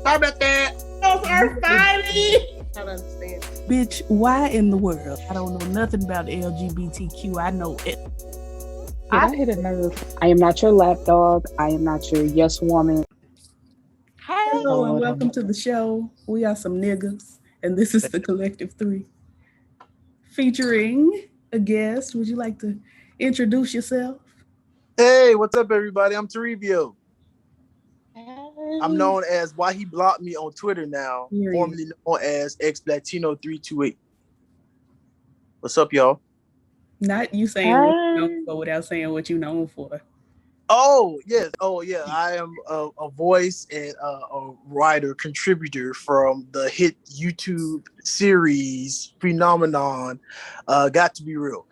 Sorry about that. Those are funny. I don't understand. Bitch, why in the world? I don't know nothing about LGBTQ. I know it. I hit a nerve. I am not your lapdog. I am not your yes woman. Hello and Lord, welcome to the show. We are some niggas, and this is the Collective 3. Featuring a guest. Would you like to introduce yourself? Hey, what's up, everybody? I'm Toribio. I'm known as Why He Blocked Me on Twitter now, formerly known as XBlatino328. What's up, y'all? Not you saying what you known for without saying what you known for. Oh, yes. Oh, yeah. I am a voice and a writer, contributor from the hit YouTube series phenomenon, Got to Be Real.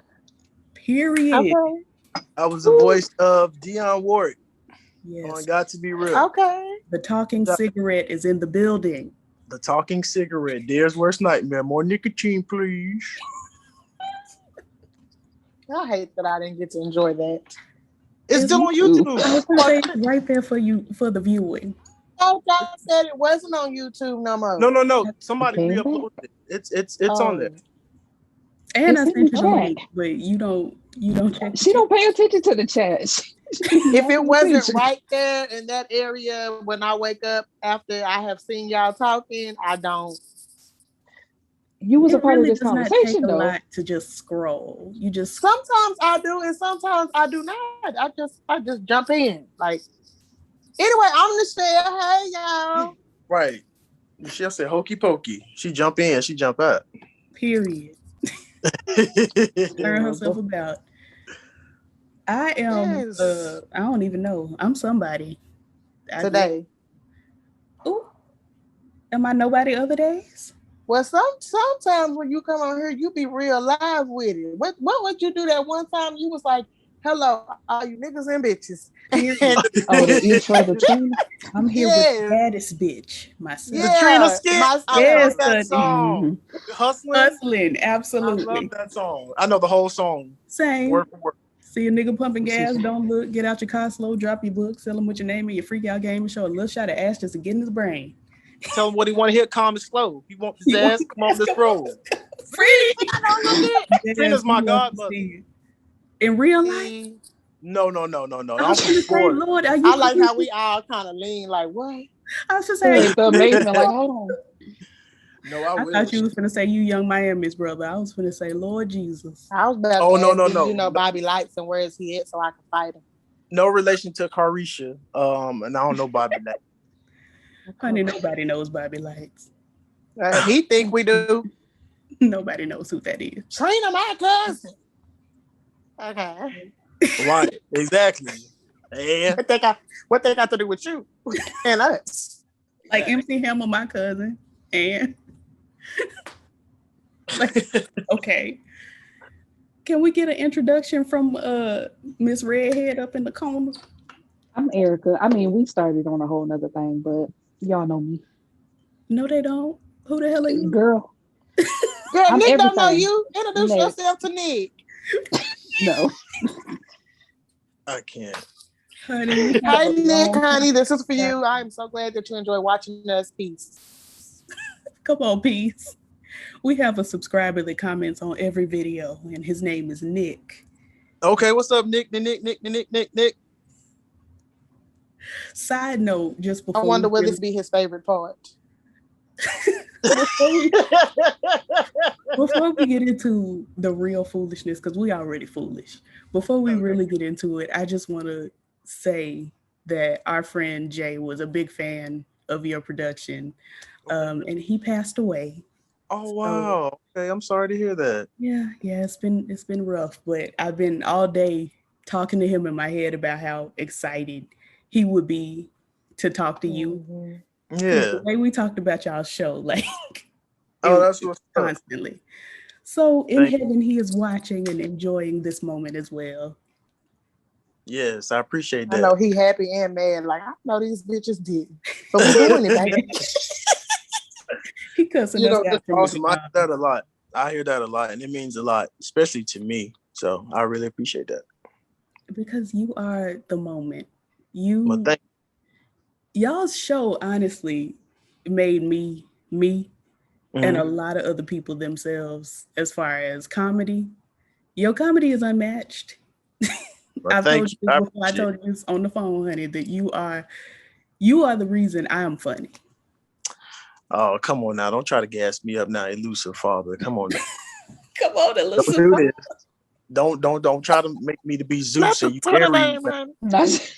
Period. Okay. I was the voice of Dionne Warwick Yes. on Got to Be Real. Okay. The talking cigarette is in the building. The talking cigarette. There's worst nightmare. More nicotine, please. I hate that I didn't get to enjoy that. It's still on YouTube. I was gonna say it's right there for you for the viewing. Oh, I said it wasn't on YouTube no more. No. Somebody re-uploaded it. It's on there. And It's I in sent the you the link, chat. but you don't check. She don't pay attention to the chat. If it wasn't right there in that area when I wake up after I have seen y'all talking, I don't. You was It a part really of this does not conversation, take a though. lot to just scroll. You just Sometimes I do, and sometimes I do not. I just jump in. Like anyway, I'm Michelle. Hey y'all. Right. Michelle said hokey pokey. She jump in, she jump out. period. Turn herself about. I am Yes. I don't even know. I'm somebody. Today. Ooh. Am I nobody other days? Well, sometimes when you come on here, you be real live with it. What would you do that one time you was like, hello, all you niggas and bitches. Oh, the intro to Trina. I'm here with the baddest bitch, myself. Yeah. The Trina skit. I Yes, love that song. Hustling. Hustling, absolutely. I love that song. I know the whole song. Same. Word for word. See a nigga pumping gas, don't look, get out your car slow, drop your book, sell him with your name and your freak out game and show a little shot of ash just to get in his brain. Tell him what he want to hear, calm and slow. He wants his ass come off this road. Free. Trina's my godmother. In real life? No. I I'm was from gonna say, Florida. Lord, are you I like how we all kind of lean like, what? I was just saying, The amazement, like, hold on. No, I thought you was gonna say you young Miami's brother. I was gonna say, Lord Jesus. I was about Oh, to no, ask no, if no. you know Bobby Lights and where is he at so I can fight him. No relation to Carisha. And I don't know Bobby Knight. Honey, nobody knows Bobby Lights. He think we do. Nobody knows who that is. Trina, my cousin. Okay. Right, exactly. And What they got to do with you and us? Like MC Hammer, my cousin, and okay. Can we get an introduction from Miss Redhead up in the corner? I'm Erica. I mean, we started on a whole nother thing, but y'all know me. No, they don't. Who the hell are you? Girl, Girl, I'm Nick don't know everything. you. Introduce Next. yourself to Nick. no. I can't. Honey, Hi, Nick, honey. This is for you. I'm so glad that you enjoy watching us. Peace. Come on, peace. We have a subscriber that comments on every video, and his name is Nick. Okay, what's up, Nick? Nick. Side note, just before I wonder we will really- this be his favorite part. before we get into the real foolishness, because we already foolish. Before we really get into it, I just want to say that our friend Jay was a big fan of your production, and he passed away. Oh wow. Okay, I'm sorry to hear that. Yeah, it's been rough, but I've been all day talking to him in my head about how excited he would be to talk to you. Yeah. The way we talked about y'all's show, like That's what's up. constantly. So in heaven, he is watching and enjoying this moment as well. Yes, I appreciate that. I know he happy and mad. Like, I know these bitches did. But we're doing it, baby. He cussing us out that's from awesome. the I hear that a lot. I hear that a lot, and it means a lot, especially to me. So I really appreciate that. Because you are the moment. Well, thank Y'all's show, honestly, made me me, and a lot of other people themselves. As far as comedy, your comedy is unmatched. Well, I've told thank you you. this before. I told you this on the phone, honey, that you are the reason I am funny. Oh, come on now. Don't try to gas me up now, elusive father. Come on now. Come on, Don't Elizabeth. do this. Don't try to make me to be Zeus and you Aries.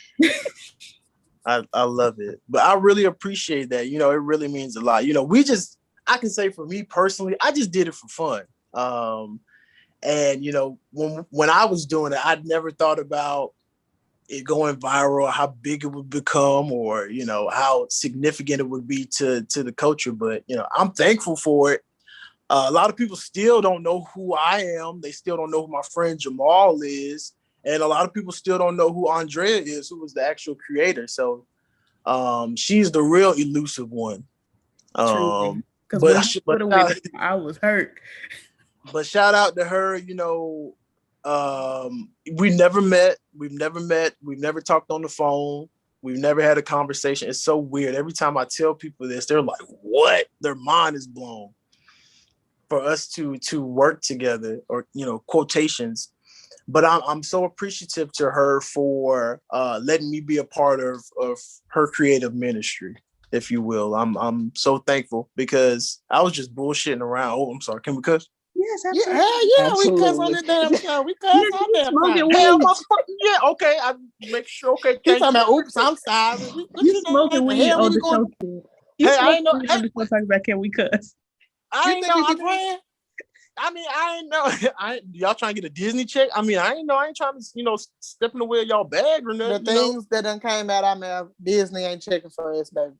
I love it. But I really appreciate that. You know, it really means a lot. You know, I can say for me personally, I just did it for fun. And you know, when I was doing it, I'd never thought about it going viral, how big it would become, or you know, how significant it would be to the culture. But you know, I'm thankful for it. A lot of people still don't know who I am. They still don't know who my friend Jamal is, and a lot of people still don't know who Andrea is, who was the actual creator. So she's the real elusive one. Because I was hurt. But shout out to her. You know, we never met. We've never talked on the phone. We've never had a conversation. It's so weird. Every time I tell people this, they're like, "What?" Their mind is blown. For us to work together, or you know, quotations. But I'm so appreciative to her for letting me be a part of her creative ministry, if you will. I'm so thankful because I was just bullshitting around. Oh, I'm sorry. Can we cuss? Yes, absolutely. We cuss on the damn show. We cuss on damn time. Yeah, okay. I make sure. Okay, thank you. Oops, I'm sorry. You smoking weed on the show? Hey, I ain't know. On the show talking about can we cuss? I ain't know. I mean, I ain't know. Y'all trying to get a Disney check? I mean, I ain't know. I ain't trying to, you know, step in the way of y'all bag or nothing. The things that done came out, I mean, Disney ain't checking for us, baby.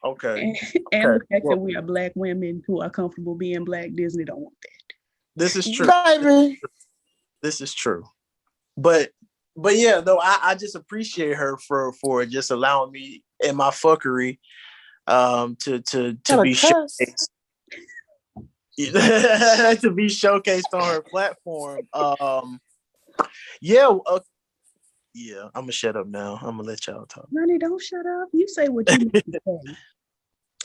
Okay. And the fact that we are Black women who are comfortable being Black, Disney don't want that. This is true. Baby. This is true. But yeah, though, I just appreciate her for just allowing me and my fuckery to be showcased. To be showcased on her platform. Yeah, I'm gonna shut up now. I'm gonna let y'all talk. Honey, don't shut up. You say what you need to say.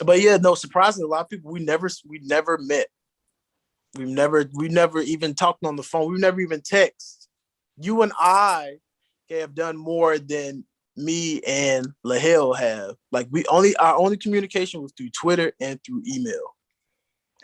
But yeah, no, surprisingly, a lot of people we never met. We never even talked on the phone. We never even text. You and I have done more than me and Lahel have. Like our only communication was through Twitter and through email.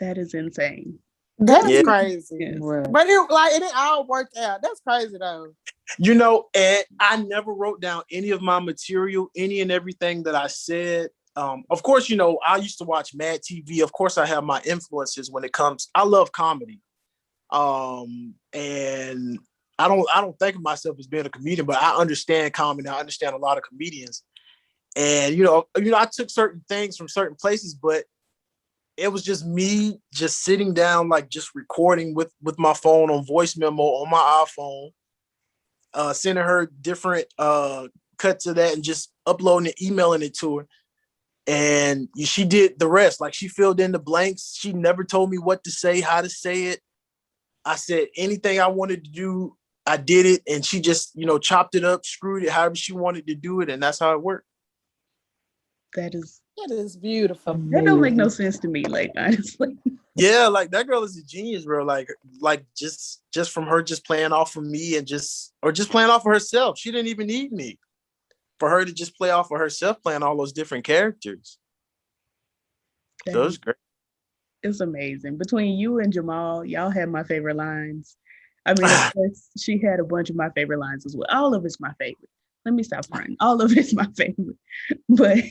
That is insane. That's crazy. Yes. But it all worked out. That's crazy though. You know, and I never wrote down any of my material, any and everything that I said. Of course, you know, I used to watch Mad TV. Of course, I have my influences when it comes. I love comedy. And I don't think of myself as being a comedian, but I understand comedy. I understand a lot of comedians. And you know, I took certain things from certain places, but it was just me just sitting down, like just recording with my phone on voice memo on my iPhone, sending her different cuts of that and just uploading it, emailing it to her. And she did the rest. Like she filled in the blanks. She never told me what to say, how to say it. I said anything I wanted to do, I did it. And she just, you know, chopped it up, screwed it, however she wanted to do it. And that's how it worked. That is beautiful. That don't make no sense to me, like, honestly. Yeah, like that girl is a genius, bro. Like just from her just playing off of me and just playing off of herself. She didn't even need me. For her to just play off of herself, playing all those different characters. So it was great. It's amazing. Between you and Jamal, y'all have my favorite lines. I mean, of course, she had a bunch of my favorite lines as well. All of it's my favorite. Let me stop crying. All of it's my favorite. But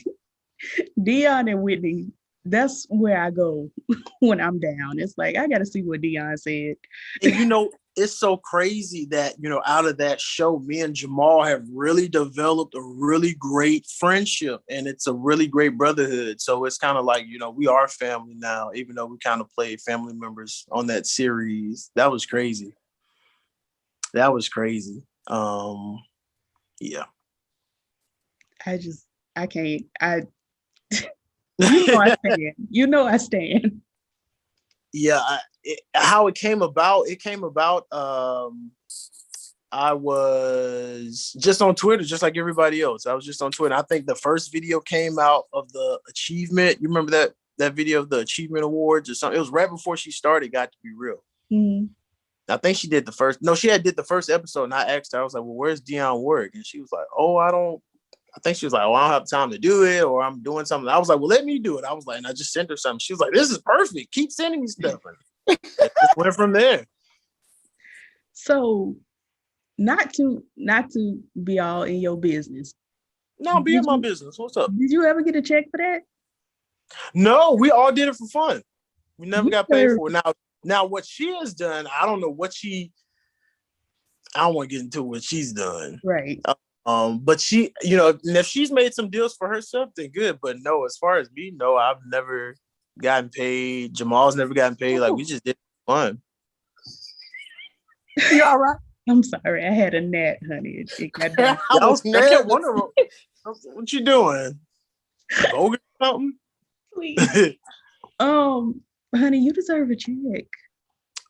Dion and Whitney, that's where I go when I'm down. It's like, I got to see what Dion said. And you know, it's so crazy that, you know, out of that show, me and Jamal have really developed a really great friendship, and it's a really great brotherhood. So it's kind of like, you know, we are family now, even though we kind of played family members on that series. That was crazy. Yeah. I can't. You know I stand. Yeah, how it came about. I was just on Twitter, just like everybody else. I was just on Twitter. I think the first video came out of the achievement. You remember that video of the achievement awards or something? It was right before she started Got to Be Real. Mm-hmm. I think she did the first. No, she did the first episode, and I asked her. I was like, "Well, where's Dionne work?" And she was like, "Oh, I don't." I think she was like, "Oh, I don't have time to do it, or I'm doing something." I was like, "Well, let me do it." I was like, and I just sent her something. She was like, "This is perfect. Keep sending me stuff." And it just went from there. So, not to be all in your business. No, be in my business. What's up? Did you ever get a check for that? No, we all did it for fun. We never got paid for it. Now what she has done, I don't know what I don't want to get into what she's done. Right. But she, and if she's made some deals for herself, then good. But no, as far as me, no, I've never gotten paid. Jamal's never gotten paid. Like, we just did fun. You all right? I'm sorry, I had a gnat, honey. It got down. I kept wondering, what you doing? Bogus something? Please. Honey, you deserve a check.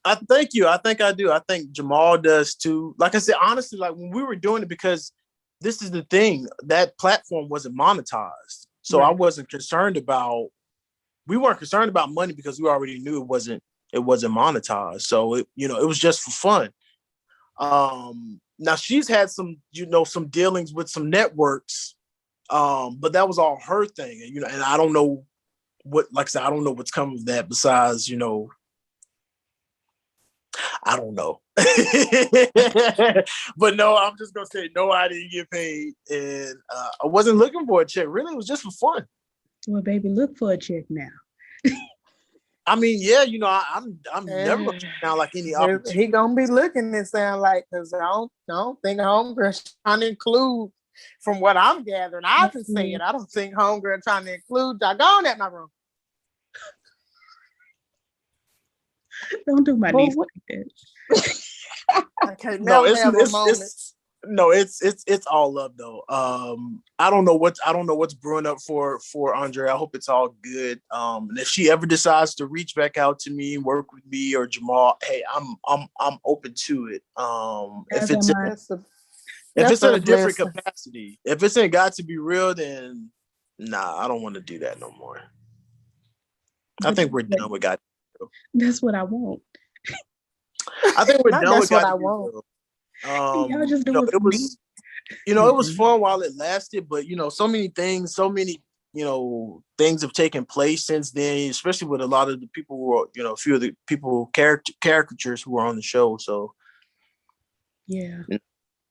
I thank you. I think I do. I think Jamal does too. Like I said, honestly, like when we were doing it, because this is the thing, that platform wasn't monetized. So right. We weren't concerned about money because we already knew it wasn't monetized. So it was just for fun. Now she's had some dealings with some networks. But that was all her thing. And I don't know I don't know what's coming of that besides, I don't know. But no, I'm just going to say, no, I didn't get paid. And I wasn't looking for a check. Really, it was just for fun. Well, baby, look for a check now. I mean, yeah, I'm never going to sound like any opportunity. He going to be looking and sound like, because I don't think Homegirl's trying to include, from what I'm gathering, I've been saying, I don't think Homegirl trying to include. Y'all going at my room. Don't do my niece like that. Okay, it's all love though. I don't know what's brewing up for Andre. I hope it's all good. And if she ever decides to reach back out to me, work with me or Jamal, hey, I'm open to it. If it's in a different capacity, if it's in Got to Be Real, then nah, I don't want to do that no more. I think we're done with Got to Be Real. That's what I want. I think we're done with Got to Be Real. Y'all just do it was, it was fun while it lasted, but so many things have taken place since then, especially with a lot of the people who are, a few of the people caricatures who are on the show. So yeah.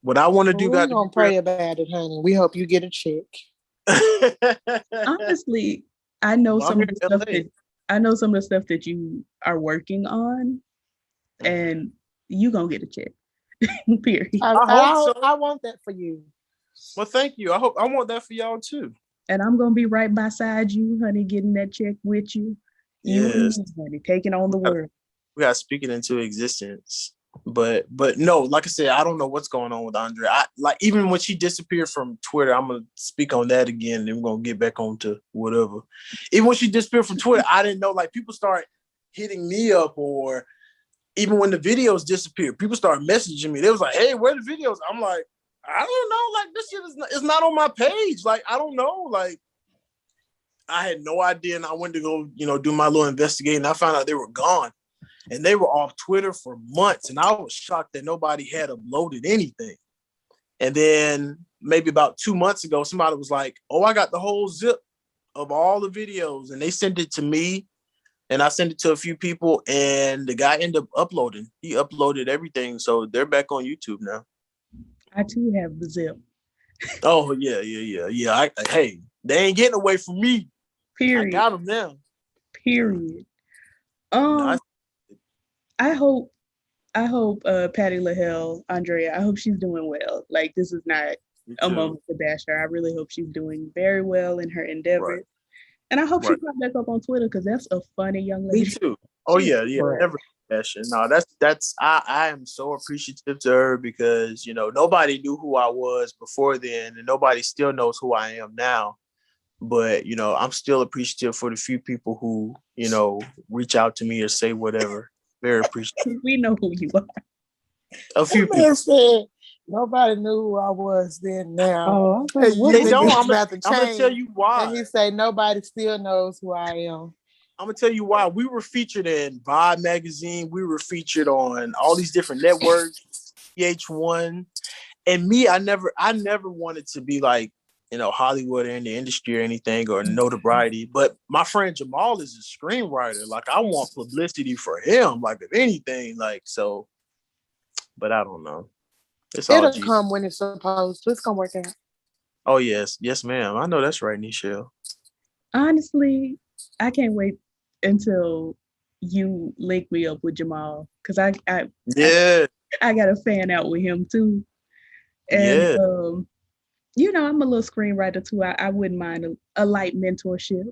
What I want to do, we're gonna pray about it, honey. We hope you get a check. Honestly, I know some of the stuff that you are working on, and you gonna get a check. Period. I want that for you. Well, thank you. I want that for y'all too. And I'm gonna be right beside you, honey, getting that check with you. Yes, honey, taking on the world. We gotta speak it into existence. But no, like I said, I don't know what's going on with Andre. Even when she disappeared from Twitter, I'm gonna speak on that again, and then we're gonna get back on to whatever. Even when she disappeared from Twitter, I didn't know. Like, people start hitting me up, or even when the videos disappeared, people start messaging me. They was like, "Hey, where are the videos?" I'm like, I don't know. Like, this shit is not on my page. Like, I don't know. Like, I had no idea, and I went to go, do my little investigating. I found out they were gone. And they were off Twitter for months. And I was shocked that nobody had uploaded anything. And then maybe about 2 months ago, somebody was like, "Oh, I got the whole zip of all the videos." And they sent it to me. And I sent it to a few people. And the guy ended up uploading. He uploaded everything. So they're back on YouTube now. I too have the zip. Oh, yeah. Hey, they ain't getting away from me. Period. I got them now. Period. I hope Patty LaHelle, Andrea, I hope she's doing well. Like, this is not a moment to bash her. I really hope she's doing very well in her endeavors. Right. And I hope she pops back up on Twitter, because that's a funny young lady. Me too. Oh, yeah. Right. Never fashion. No, I am so appreciative to her, because, nobody knew who I was before then, and nobody still knows who I am now. But, I'm still appreciative for the few people who, reach out to me or say whatever. Very appreciative. We know who you are. A few people. Nobody knew who I was then. Now, Oh, I was like, They don't. I'm I'm gonna tell you why. And he say nobody still knows who I am. I'm gonna tell you why. We were featured in Vibe magazine. We were featured on all these different networks, VH1. And me, I never wanted to be like, Hollywood or in the industry or anything or notoriety. But my friend Jamal is a screenwriter. Like, I want publicity for him, like, if anything, like, so. But I don't know. It'll come when it's supposed to. It's gonna work out. Oh yes, ma'am. I know that's right, Nichelle. Honestly, I can't wait until you link me up with Jamal because I got a fan out with him too, and I'm a little screenwriter too. I wouldn't mind a light mentorship.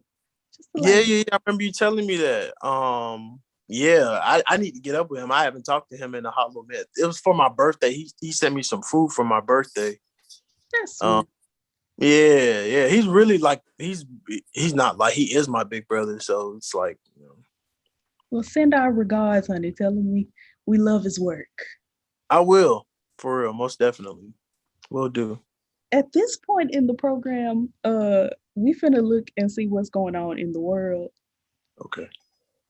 Yeah. I remember you telling me that. I need to get up with him. I haven't talked to him in a hot little bit. It was for my birthday. He sent me some food for my birthday. That's sweet. Yeah. He's really like he's not like he is my big brother. So it's like, Well, send our regards, honey. Tell him we love his work. I will, for real, most definitely. Will do. At this point in the program, we finna look and see what's going on in the world. Okay.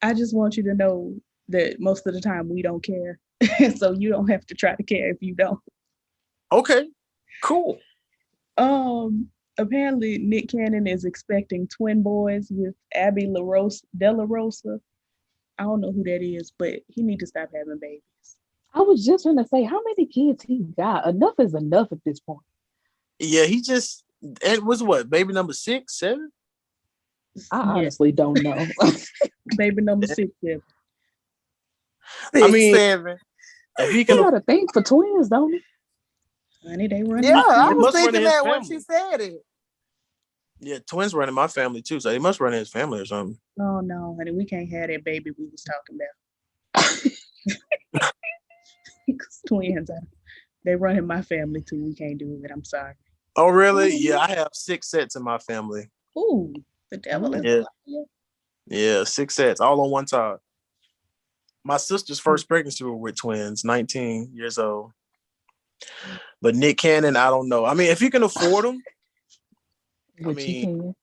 I just want you to know that most of the time we don't care. So you don't have to try to care if you don't. Okay, cool. Apparently Nick Cannon is expecting twin boys with Abby Della Rosa. I don't know who that is, but he need to stop having babies. I was just gonna say, how many kids he got? Enough is enough at this point. Yeah, it was what, baby number 6, 7? I honestly don't know. Baby number 6, 7. I mean, 7. If he can, got a thing for twins, don't he? Honey, they run. Yeah, I was thinking that when she said it. Yeah, twins run in my family too, so they must run in his family or something. Oh no, honey, we can't have that baby we was talking about. Twins, they run in my family too. We can't do it. I'm sorry. Oh really? Yeah, I have 6 sets in my family. Ooh, the devil is Yeah, 6 sets, all on one time. My sister's first pregnancy were with twins, 19 years old. But Nick Cannon, I don't know. I mean, if he can afford them, I believe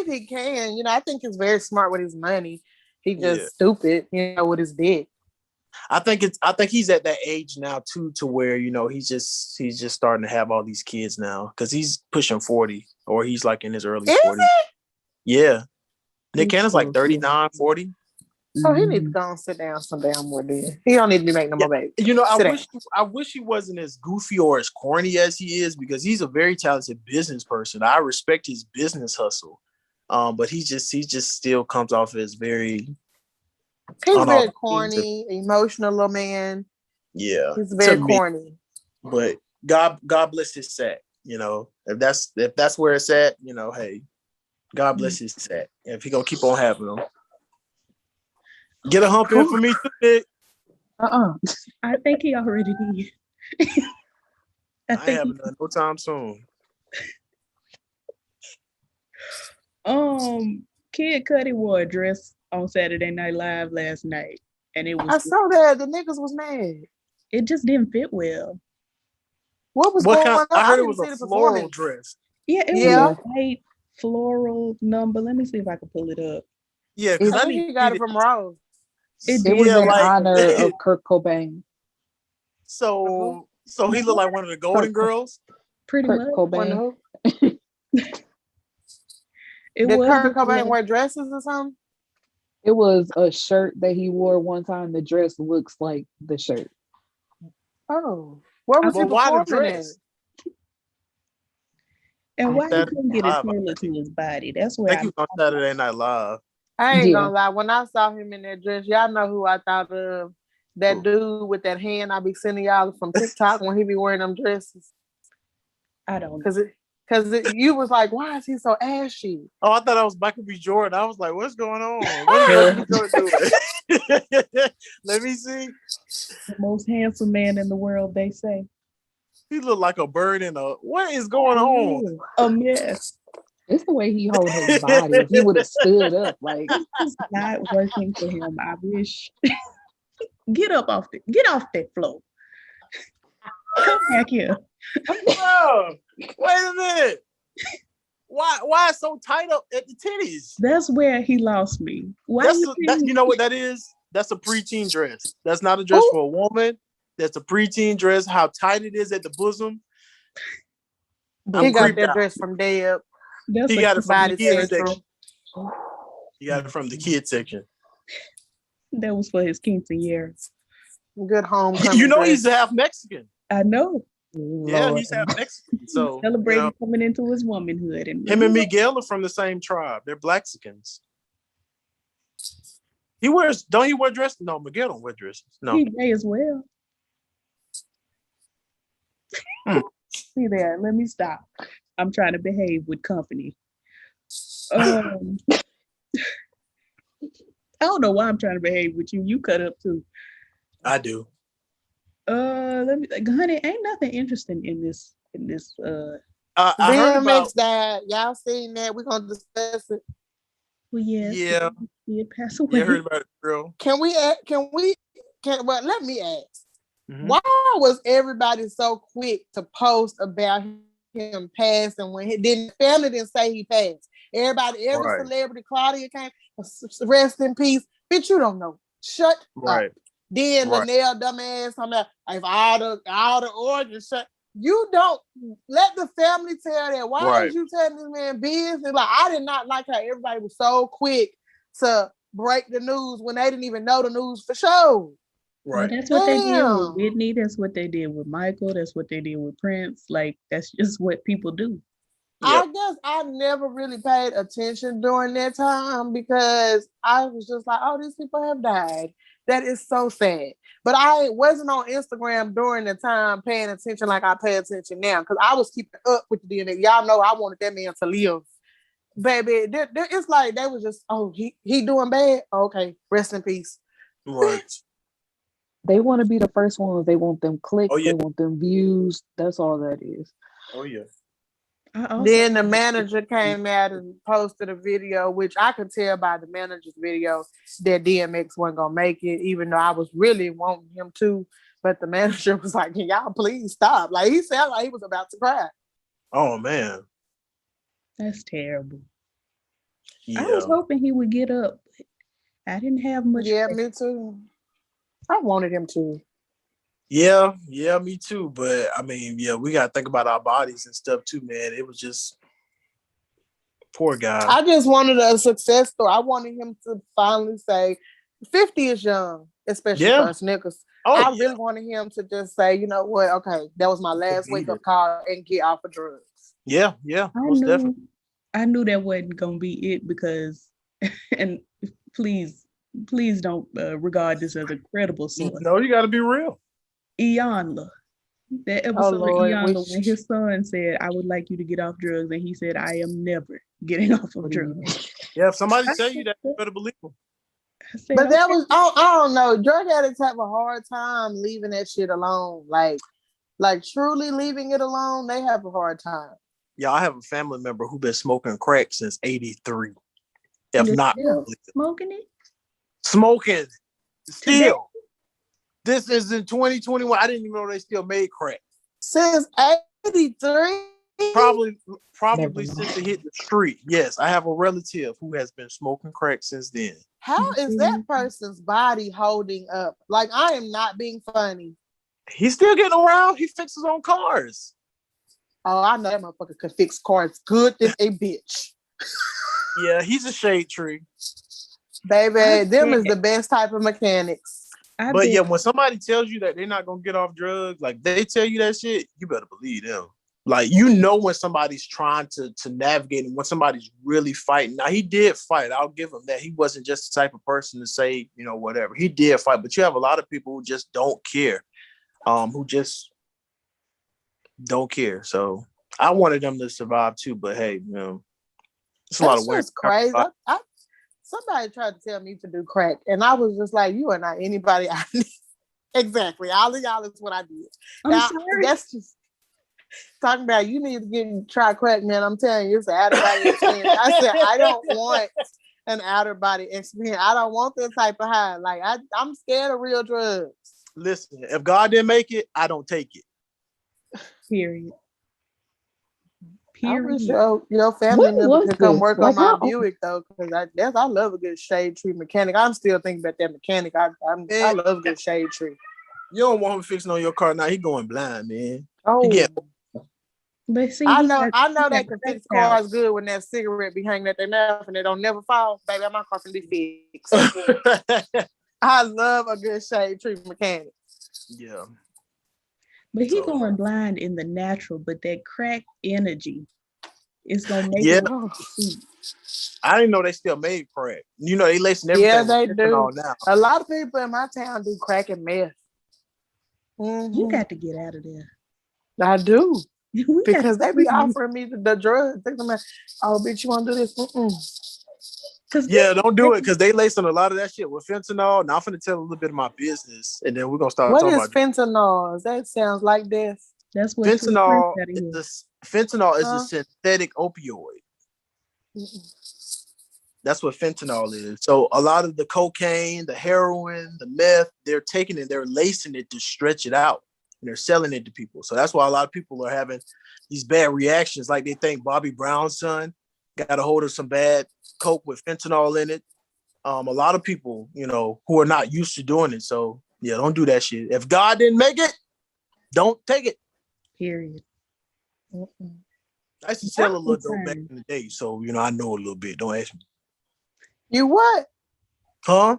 he can. I think he's very smart with his money. He just stupid, with his dick. I think he's at that age now too, to where he's just starting to have all these kids now because he's pushing 40 or he's like in his early 40s. Yeah, Nick Cannon's like 39, 40. So he needs to go and sit down some damn more then. He don't need to be making no more babies. I wish he wasn't as goofy or as corny as he is because he's a very talented business person. I respect his business hustle. But he just still comes off as very very corny, emotional little man. Yeah. He's very corny. But God bless his set. If that's where it's at, hey, God bless his set. If he gonna keep on having them. Get a hump in for me today. I think he already did. I haven't done no time soon. Kid Cudi wore a dress on Saturday Night Live last night, and it was. I saw that the niggas was mad. It just didn't fit well. What was going on? I heard it was a floral dress. Yeah, it was a white floral number. Let me see if I can pull it up. Yeah, because I think he got it from Rose. It was in honor of Kurt Cobain. So he looked like one of the Golden Girls? Pretty much. Cobain. Did Kurt Cobain wear dresses or something? It was a shirt that he wore one time. The dress looks like the shirt. Oh. Where was he performing at? And why he couldn't get a tailor to his body? That's where I think he was on Saturday Night Live. I ain't gonna lie. When I saw him in that dress, y'all know who I thought of. That dude with that hand I be sending y'all from TikTok when he be wearing them dresses. I don't know. Because you was like, why is he so ashy? Oh, I thought I was Michael B. Jordan. I was like, what's going on? What is Michael B. Jordan doing? Let me see. The most handsome man in the world, they say. He looked like a bird in a... What is going on? A mess. It's the way he holds his body. If he would have stood up, like it's not working for him. I wish. Get off that floor. Come back here. Bro, wait a minute. Why it's so tight up at the titties? That's where he lost me. Why You know what that is? That's a preteen dress. That's not a dress for a woman. That's a preteen dress. How tight it is at the bosom. He got that dress from Deb. He got it from the kids section. section. He got it from the kids section. That was for his quinceañera. Good homecoming. You know he's half Mexican. I know. Yeah, he's half Mexican. So celebrating coming into his womanhood. And him and Miguel are from the same tribe. They're Blaxicans. Don't he wear dresses? No, Miguel don't wear dresses. No. He may as well. See there, let me stop. I'm trying to behave with company. I don't know why I'm trying to behave with you. You cut up too. I do. Let me, honey, ain't nothing interesting in this. I heard about that. Y'all seen that? We're gonna discuss it. Well, yes. Yeah. He had passed away. Yeah, I heard about it, girl. Well, let me ask. Mm-hmm. Why was everybody so quick to post about him passing when the family didn't say he passed? Every celebrity, Claudia came, rest in peace. Bitch, you don't know. Shut up. Then Linnell, dumbass, talking about if all the organs shut. You don't let the family tell that. Why is you telling this man business? Like, I did not like how everybody was so quick to break the news when they didn't even know the news for sure. Right. Well, that's what they did with Whitney. That's what they did with Michael. That's what they did with Prince. Like, that's just what people do. I guess I never really paid attention during that time because I was just like, oh, these people have died. That is so sad. But I wasn't on Instagram during the time paying attention like I pay attention now because I was keeping up with the DNA. Y'all know I wanted that man to live. Baby, it's like they was just, oh, he doing bad? Okay, rest in peace. Right. They want to be the first ones. They want them clicks. They want them views. That's all that is. Oh, yeah. Then the manager came out and posted a video, which I could tell by the manager's video that DMX wasn't going to make it, even though I was really wanting him to. But the manager was like, can y'all please stop? Like, he sounded like he was about to cry. Oh, man. That's terrible. Yeah. I was hoping he would get up. I didn't have much. Yeah, me too. I wanted him to. Yeah, me too. But I mean, we gotta think about our bodies and stuff too, man. It was just poor guy. I just wanted a success story. I wanted him to finally say 50 is young, especially for us niggas. I really wanted him to just say, you know what, okay, that was my last wake-up call and get off of drugs. Yeah, most definitely. I knew that wasn't gonna be it because, and please don't regard this as a credible source. No, you gotta be real. Iyanla. That episode of Iyanla when his son said, I would like you to get off drugs, and he said, I am never getting off of drugs. Yeah, if somebody tell you that, you better believe them. But that was, I don't know, drug addicts have a hard time leaving that shit alone. Like truly leaving it alone, they have a hard time. Yeah, I have a family member who been smoking crack since 83. If not smoking it? Smoking. Still. This is in 2021. I didn't even know they still made crack. Since 83? Probably since it hit the street. Yes, I have a relative who has been smoking crack since then. How is that person's body holding up? Like, I am not being funny. He's still getting around. He fixes on cars. Oh, I know that motherfucker could fix cars good as a bitch. Yeah, he's a shade tree. Baby, them is the best type of mechanics. But yeah, when somebody tells you that they're not gonna get off drugs, like they tell you that shit, you better believe them. Like, you know when somebody's trying to navigate and when somebody's really fighting. Now, he did fight. I'll give him that. He wasn't just the type of person to say, you know, whatever. He did fight, but you have a lot of people who just don't care, who just don't care. So I wanted them to survive too, but hey, you know, it's a lot of work. That's crazy. Somebody tried to tell me to do crack, and I was just like, you are not anybody I need. Exactly. All of y'all is what I did. I'm sorry. That's just talking about you need to try crack, man. I'm telling you, it's an out-of-body experience. I said, I don't want an out-of-body experience. I don't want that type of high. Like, I'm scared of real drugs. Listen, if God didn't make it, I don't take it. Period. I wish your family member could come work on my Buick though, because I love a good shade tree mechanic. I'm still thinking about that mechanic. I love a good shade tree. You don't want him fixing on your car now. He going blind, man. Oh, but see, I know they can fix cars good when that cigarette be hanging at their mouth and they don't never fall. Baby, my car can be fixed. I love a good shade tree mechanic. Yeah. But he going blind in the natural, but that crack energy is gonna make it. I didn't know they still made crack. You know, they lacing everything. Yeah, they do. Now. A lot of people in my town do crack and meth. Mm-hmm. You got to get out of there. I do. Because they be offering me the drugs. Oh, bitch, you want to do this? Yeah, don't do it because they lacing a lot of that shit with fentanyl. Now I'm finna tell a little bit of my business, and then we're gonna start talking about fentanyl? That sounds like death. That's what fentanyl is. Fentanyl is a synthetic opioid. That's what fentanyl is. So a lot of the cocaine, the heroin, the meth, they're taking it, they're lacing it to stretch it out, and they're selling it to people. So that's why a lot of people are having these bad reactions. Like they think Bobby Brown's son got a hold of some bad coke with fentanyl in it. A lot of people, you know, who are not used to doing it. So yeah, don't do that shit. If God didn't make it, don't take it. Period. I used to sell a little dope back in the day, so you know I know a little bit. Don't ask me. You what? Huh?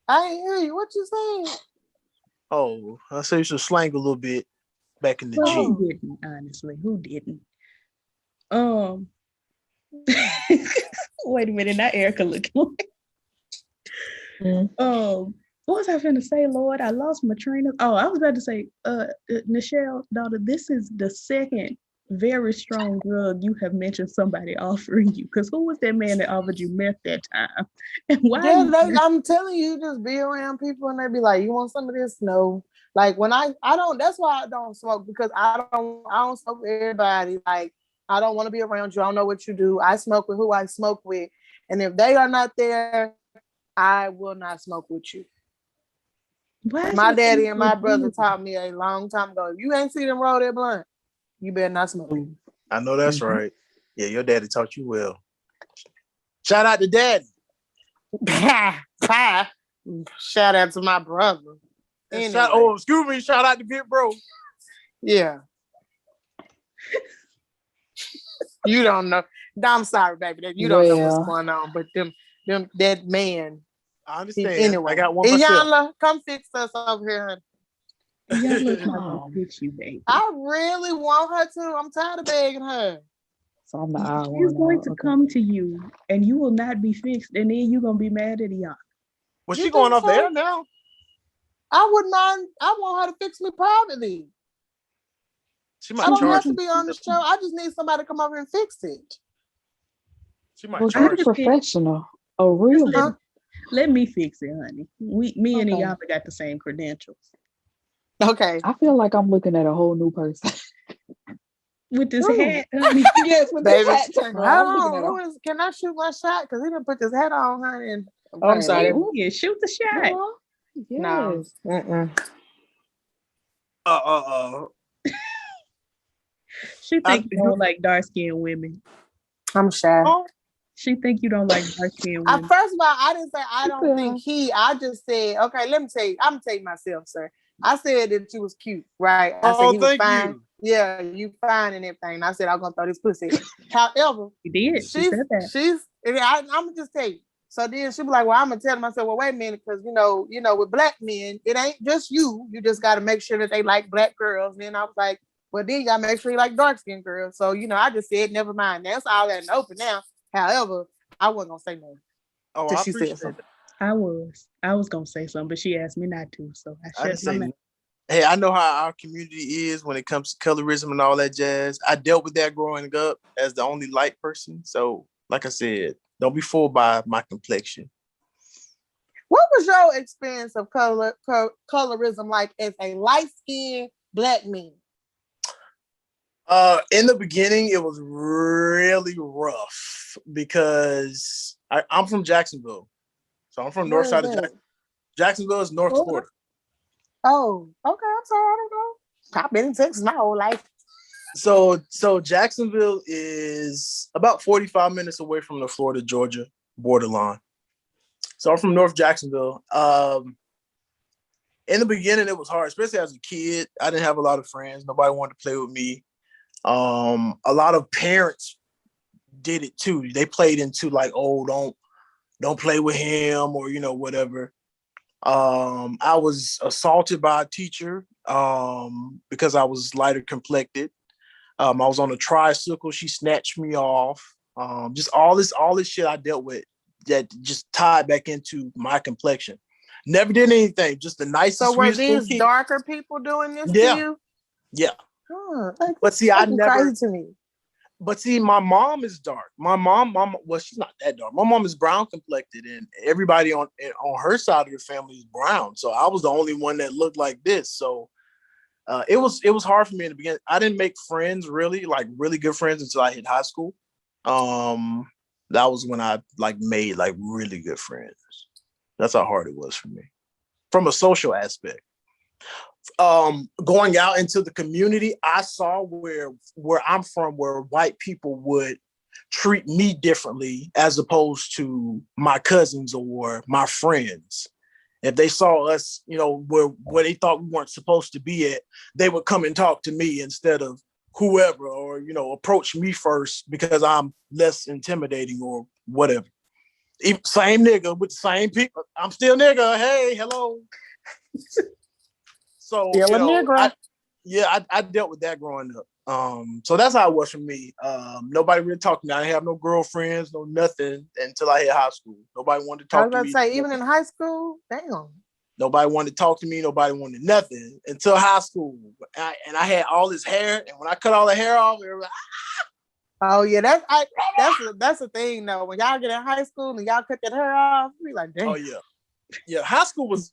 I ain't hear you. What you saying? Oh, I say you should slang a little bit back in the G. Who didn't? Honestly, who didn't? Wait a minute, not Erica looking. What was I finna say, Lord? I lost my train of. Oh, I was about to say, Nichelle, daughter, this is the second very strong drug you have mentioned somebody offering you. Because who was that man that offered you meth that time? And why? Yeah, I'm telling you, just be around people and they be like, "You want some of this?" No. Like when I don't. That's why I don't smoke, because I don't smoke with everybody. Like I don't want to be around you. I don't know what you do. I smoke with who I smoke with, and if they are not there, I will not smoke with you. My daddy and my brother taught me a long time ago. If you ain't seen them roll that blunt, you better not smoke. I know that's right. Yeah, your daddy taught you well. Shout out to daddy. Shout out to my brother. Anyway. Excuse me. Shout out to Big Bro. Yeah. You don't know. I'm sorry, baby. That you don't know what's going on. But that man. I understand. Anyway, I got one myself. Iyanla, come fix us over here. Iyanla's not gonna fix you, baby. I really want her to. I'm tired of begging her. So I'm the She's going to come to you, and you will not be fixed, and then you're gonna be mad at Iyanla. Was she going off the air now? I wouldn't mind. I want her to fix me privately. I don't have to be on the show. I just need somebody to come over and fix it. She might charge. Professional. A real. Let me fix it, honey. Me and Iyanla got the same credentials. Okay. I feel like I'm looking at a whole new person. With this hat, honey. Yes, with this hat turned on. Can I shoot my shot? Because he didn't put this hat on, honey. And I'm sorry. Yeah, shoot the shot. Yes. No. She think you don't like dark-skinned women. I'm shy. She think you don't like dark-skinned women. First of all, I didn't say I don't think he. I just said, okay, let me tell you. I'm going to tell you myself, sir. I said that you was cute, right? I said he was fine. You. Yeah, you fine and everything. And I said I'm going to throw this pussy. However, you did. She said that. I'm going to just tell you. So then she be like, well, I'm going to tell myself, well, wait a minute, because, you know, with black men, it ain't just you. You just got to make sure that they like black girls. And then I was like, well, then you got to make sure you like dark-skinned girls. So, you know, I just said, never mind. That's all that open now. However, I wasn't going to say nothing. Oh, I appreciate that. I was going to say something, but she asked me not to. So I shut my mouth. Hey, I know how our community is when it comes to colorism and all that jazz. I dealt with that growing up as the only light person. So, like I said, don't be fooled by my complexion. What was your experience of colorism like as a light-skinned black man? In the beginning, it was really rough because I'm from Jacksonville. So I'm from north side of Jacksonville. Jacksonville is North Florida. Oh, okay. I'm sorry. I don't know. I've been in Texas my whole life. So Jacksonville is about 45 minutes away from the Florida-Georgia borderline. So I'm from North Jacksonville. In the beginning, it was hard, especially as a kid. I didn't have a lot of friends. Nobody wanted to play with me. A lot of parents did it too. They played into like, oh, don't play with him, or whatever. I was assaulted by a teacher because I was lighter complected. I was on a tricycle. She snatched me off. Just all this shit I dealt with that just tied back into my complexion. Never did anything. Just the nicest. So were these darker people doing this to you? Yeah. Huh, but see, I never. Crazy to me. But see, my mom is dark. My mom, well, she's not that dark. My mom is brown complected, and everybody on her side of the family is brown. So I was the only one that looked like this. So it was hard for me in the beginning. I didn't make friends really, like really good friends, until I hit high school. That was when I made really good friends. That's how hard it was for me from a social aspect. Going out into the community, I saw where I'm from, where white people would treat me differently as opposed to my cousins or my friends. If they saw us, where they thought we weren't supposed to be at, they would come and talk to me instead of whoever, or approach me first because I'm less intimidating or whatever. Same nigga with the same people. I'm still nigga. Hey, hello. So I dealt with that growing up. So that's how it was for me. Nobody really talked to me. I didn't have no girlfriends, no nothing until I hit high school. Nobody wanted to talk to me. I was about to say, even in high school, damn. Nobody wanted to talk to me. Nobody wanted nothing until high school. And I had all this hair, and when I cut all the hair off, it was like, oh yeah, that's the thing though. When y'all get in high school and y'all cut that hair off, be like, damn. Oh yeah. High school was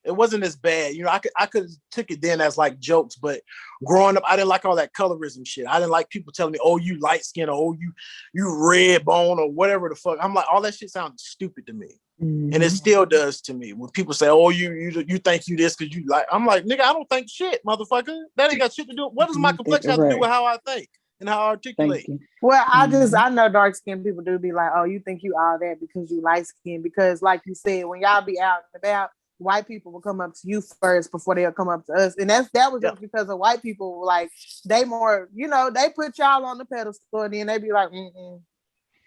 it wasn't as bad. I could have took it then as jokes, but growing up, I didn't like all that colorism shit. I didn't like people telling me, oh, you light skin, or oh, you red bone, or whatever the fuck. I'm like, all that shit sounds stupid to me. Mm-hmm. And it still does to me when people say, oh, you think you this because you like. I'm like, nigga, I don't think shit, motherfucker. That ain't got shit to do. What does my complexion have to do with how I think and how I articulate? Well, I know dark skinned people do be like, oh, you think you all that because you light skinned, because like you said, when y'all be out and about, white people will come up to you first before they'll come up to us. And that was just because of white people, they more, they put y'all on the pedestal, and then they be like, mm-mm.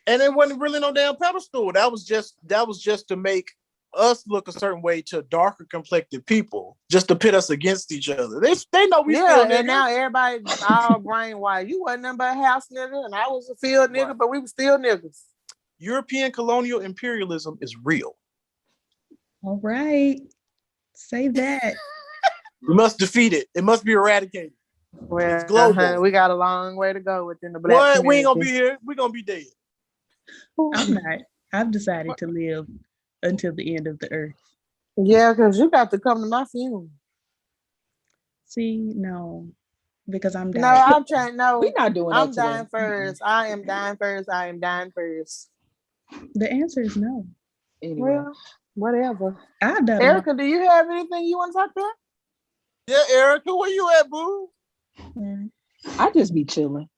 And it wasn't really no damn pedestal. That was just to make us look a certain way to darker complected people, just to pit us against each other. They know we still niggas. And now everybody all brainwashed. You wasn't nothing but a house nigga, and I was a field nigga, but we were still niggas. European colonial imperialism is real. All right. Say that. We must defeat it. It must be eradicated. Well, it's global. We got a long way to go within the black community. We ain't gonna be here. We're gonna be dead. I'm not. I've decided to live until the end of the earth. Yeah, because you got to come to my funeral. See, no. Because I'm dying. No, I'm trying. No, we're not doing I'm dying first. I am dying first. I am dying first. The answer is no. Anyway. Well, whatever. Erica, do you have anything you want to talk about? Yeah, Erica, where you at, boo? I just be chilling.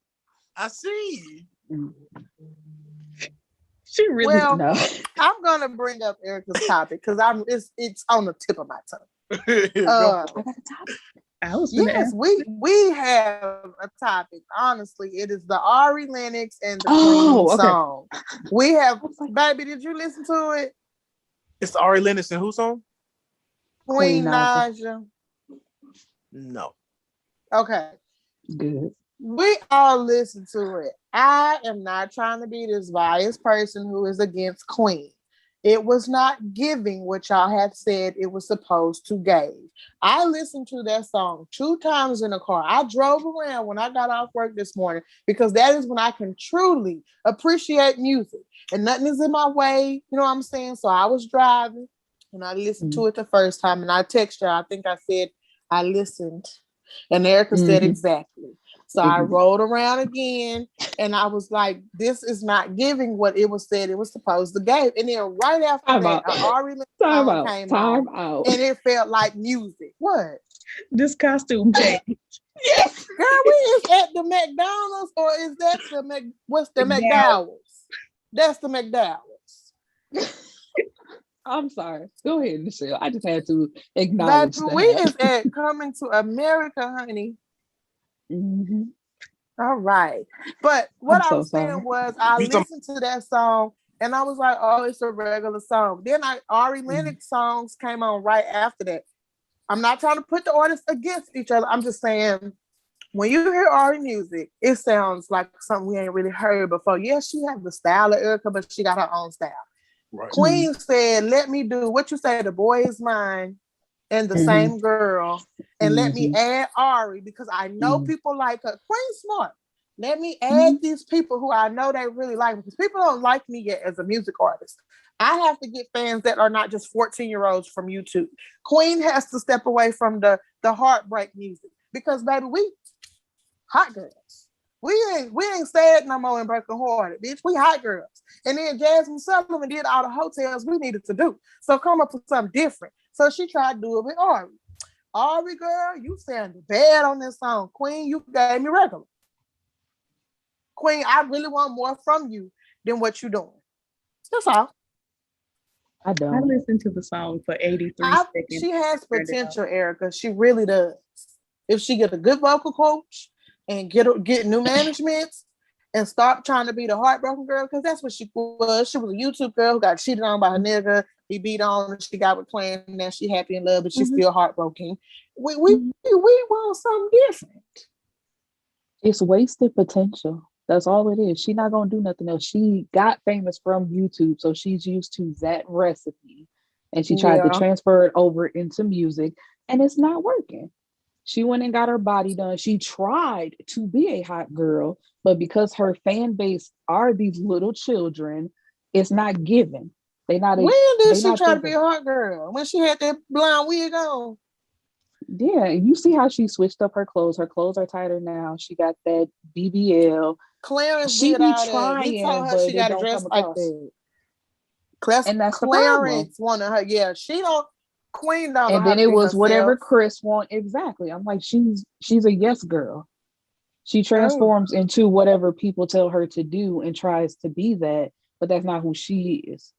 I see. She really no. I'm gonna bring up Erica's topic because it's on the tip of my tongue. I got a topic. Yes, we have a topic. Honestly, it is the Ari Lennox and the Queen song. We have, baby. Did you listen to it? It's the Ari Lennox and who song? Queen Naija. No. Okay. Good. We all listen to it. I am not trying to be this biased person who is against Queen. It was not giving what y'all had said it was supposed to give. I listened to that song 2 times in the car. I drove around when I got off work this morning because that is when I can truly appreciate music and nothing is in my way. You know what I'm saying? So I was driving and I listened to it the first time and I texted her. I think I said I listened and Erica said exactly. So I rolled around again and I was like, this is not giving what it was said it was supposed to give. And then right after that, Ari Lennox song came on and it felt like music. What? This costume change. Yes. Girl, we is at the McDonald's or is that what's the McDowell's? That's the McDowell's. I'm sorry. Go ahead, Michelle. I just had to acknowledge that. We is at Coming to America, honey. Mm-hmm. All right. But what I was saying was I listened to that song and I was like, oh, it's a regular song. Then Ari Lennox songs came on right after that. I'm not trying to put the artists against each other. I'm just saying, when you hear Ari music, it sounds like something we ain't really heard before. Yes, she has the style of Erica, but she got her own style. Right. Queen said, let me do what you say, The Boy Is Mine and The Same Girl. And let me add Ari because I know people like her. Queen smart. Let me add these people who I know they really like me because people don't like me yet as a music artist. I have to get fans that are not just 14-year-olds from YouTube. Queen has to step away from the heartbreak music because baby, we hot girls. We ain't sad no more and broken hearted, bitch. We hot girls. And then Jasmine Sullivan did all the hotels we needed to do. So come up with something different. So she tried to do it with Ari. Ari, girl, you sounded bad on this song. Queen, you gave me regular. Queen, I really want more from you than what you're doing. That's all. I listened to the song for 83 seconds. She has potential, Erica. She really does. If she get a good vocal coach and get new management and stop trying to be the heartbroken girl, because that's what she was. She was a YouTube girl who got cheated on by her nigga. He beat on and she got with Queen and now she happy in love, but she's still heartbroken. We want something different. It's wasted potential. That's all it is. She's not gonna do nothing else. She got famous from YouTube, so she's used to that recipe, and she tried to transfer it over into music, and it's not working. She went and got her body done. She tried to be a hot girl, but because her fan base are these little children, it's not given. When did she try to be a hot girl? When she had that blonde wig on? Yeah, you see how she switched up her clothes. Her clothes are tighter now. She got that BBL. Clarence did all that. He told her she got to dress like that. And that's Clarence wanted her. Yeah, she don't. Queen don't. And then it was whatever Chris want. Exactly. I'm like, she's a yes girl. She transforms into whatever people tell her to do and tries to be that, but that's not who she is.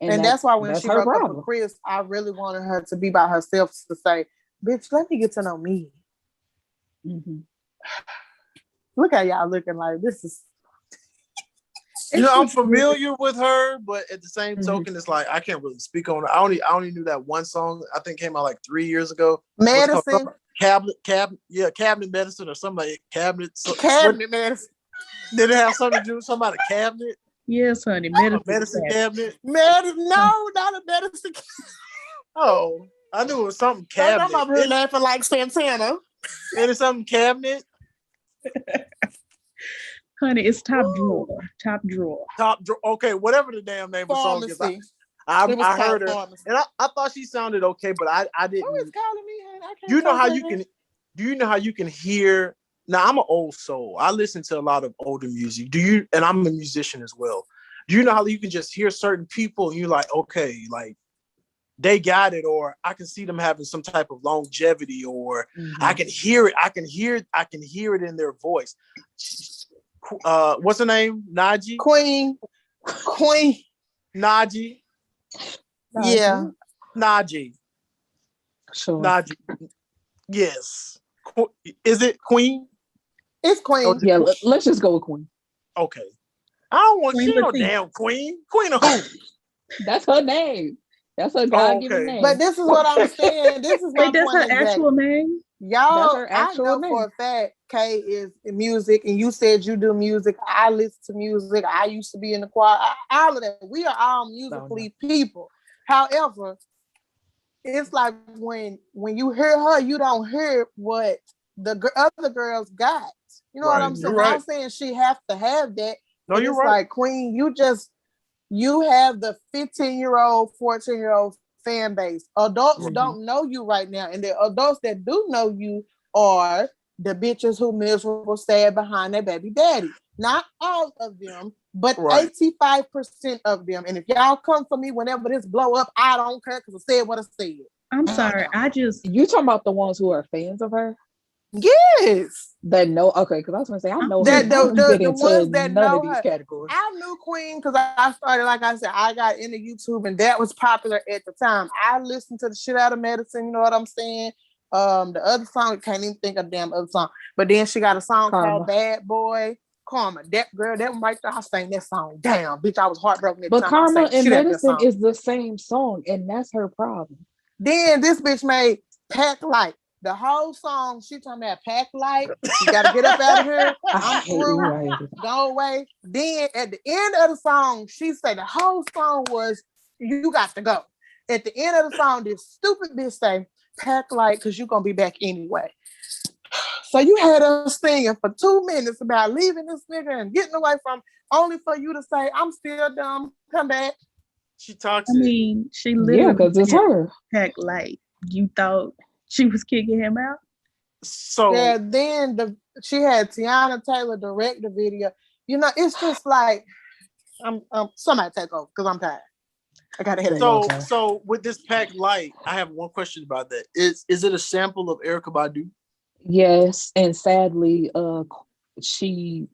And that's why when she broke up with Chris, I really wanted her to be by herself to say, bitch, let me get to know me. Mm-hmm. Look at y'all looking like this is. I'm familiar with her, but at the same token, it's like I can't really speak on it. I only knew that one song. I think came out like 3 years ago. Medicine, cabinet medicine or something like cabinet medicine. Did it have something to do with something about a cabinet? Yes, honey. Medicine cabinet. No, not a medicine. Oh, I knew it was something cabinet. I'm over here laughing like Santana. It is something cabinet. Honey, it's top drawer. Top drawer. Okay, whatever the damn name of the song is. I heard her, and I thought she sounded okay, but I didn't. Who is calling me? I can't. Do you know how you can hear? Now I'm an old soul. I listen to a lot of older music. And I'm a musician as well. Do you know how you can just hear certain people and you're like, okay, like they got it, or I can see them having some type of longevity, or I can hear it. I can hear it in their voice. What's her name? Naija? Queen. Naija. Yeah. Naija. Sure. Naija. Yes. Is it Queen? It's Queen. Yeah, let's just go with Queen. Okay. I don't want to see no damn Queen. Queen of who? That's her name. That's her God-given name. But this is what I'm saying. This is my that's point. Her actual name? Y'all, I know for a fact Kay is in music, and you said you do music. I listen to music. I used to be in the choir. All of that. We are all musically people. However, it's like when you hear her, you don't hear what the other girls got. You know what I'm saying? I'm saying she have to have that. No, you're right. Like Queen, you have the 15-year-old, 14-year-old fan base. Adults don't know you right now, and the adults that do know you are the bitches who miserable sad behind their baby daddy. Not all of them, but 85% of them. And if y'all come for me whenever this blow up, I don't care because I said what I said. I'm sorry. You talking about the ones who are fans of her? Yes. That know, okay, because I was gonna say I know that her. the ones that none know of these her. categories. I knew Queen because I started, like I said, I got into YouTube and that was popular at the time. I listened to the shit out of Medicine, you know what I'm saying? The other song, can't even think of the damn other song. But then she got a song called Bad Boy. Karma. That girl, that one right there, I sang that song. Damn, bitch, I was heartbroken at the time. But Karma and Medicine is the same song, and that's her problem. Then this bitch made Pack Light. The whole song, she talking about Pack Light. You gotta get up out of here. I'm through. Go away. Then at the end of the song, she said the whole song was you got to go. At the end of the song, this stupid bitch say Pack Light because you're gonna be back anyway. So you had us singing for 2 minutes about leaving this nigga and getting away from, only for you to say I'm still dumb. Come back. She toxic. I mean, she literally because it's her. Pack Light. You thought she was kicking him out? So yeah, then she had Tiana Taylor direct the video. You know, it's just like I'm somebody take over because I'm tired. I got a headache. So with this Pack Light, I have one question about that. Is it a sample of Erykah Badu? Yes, and sadly, she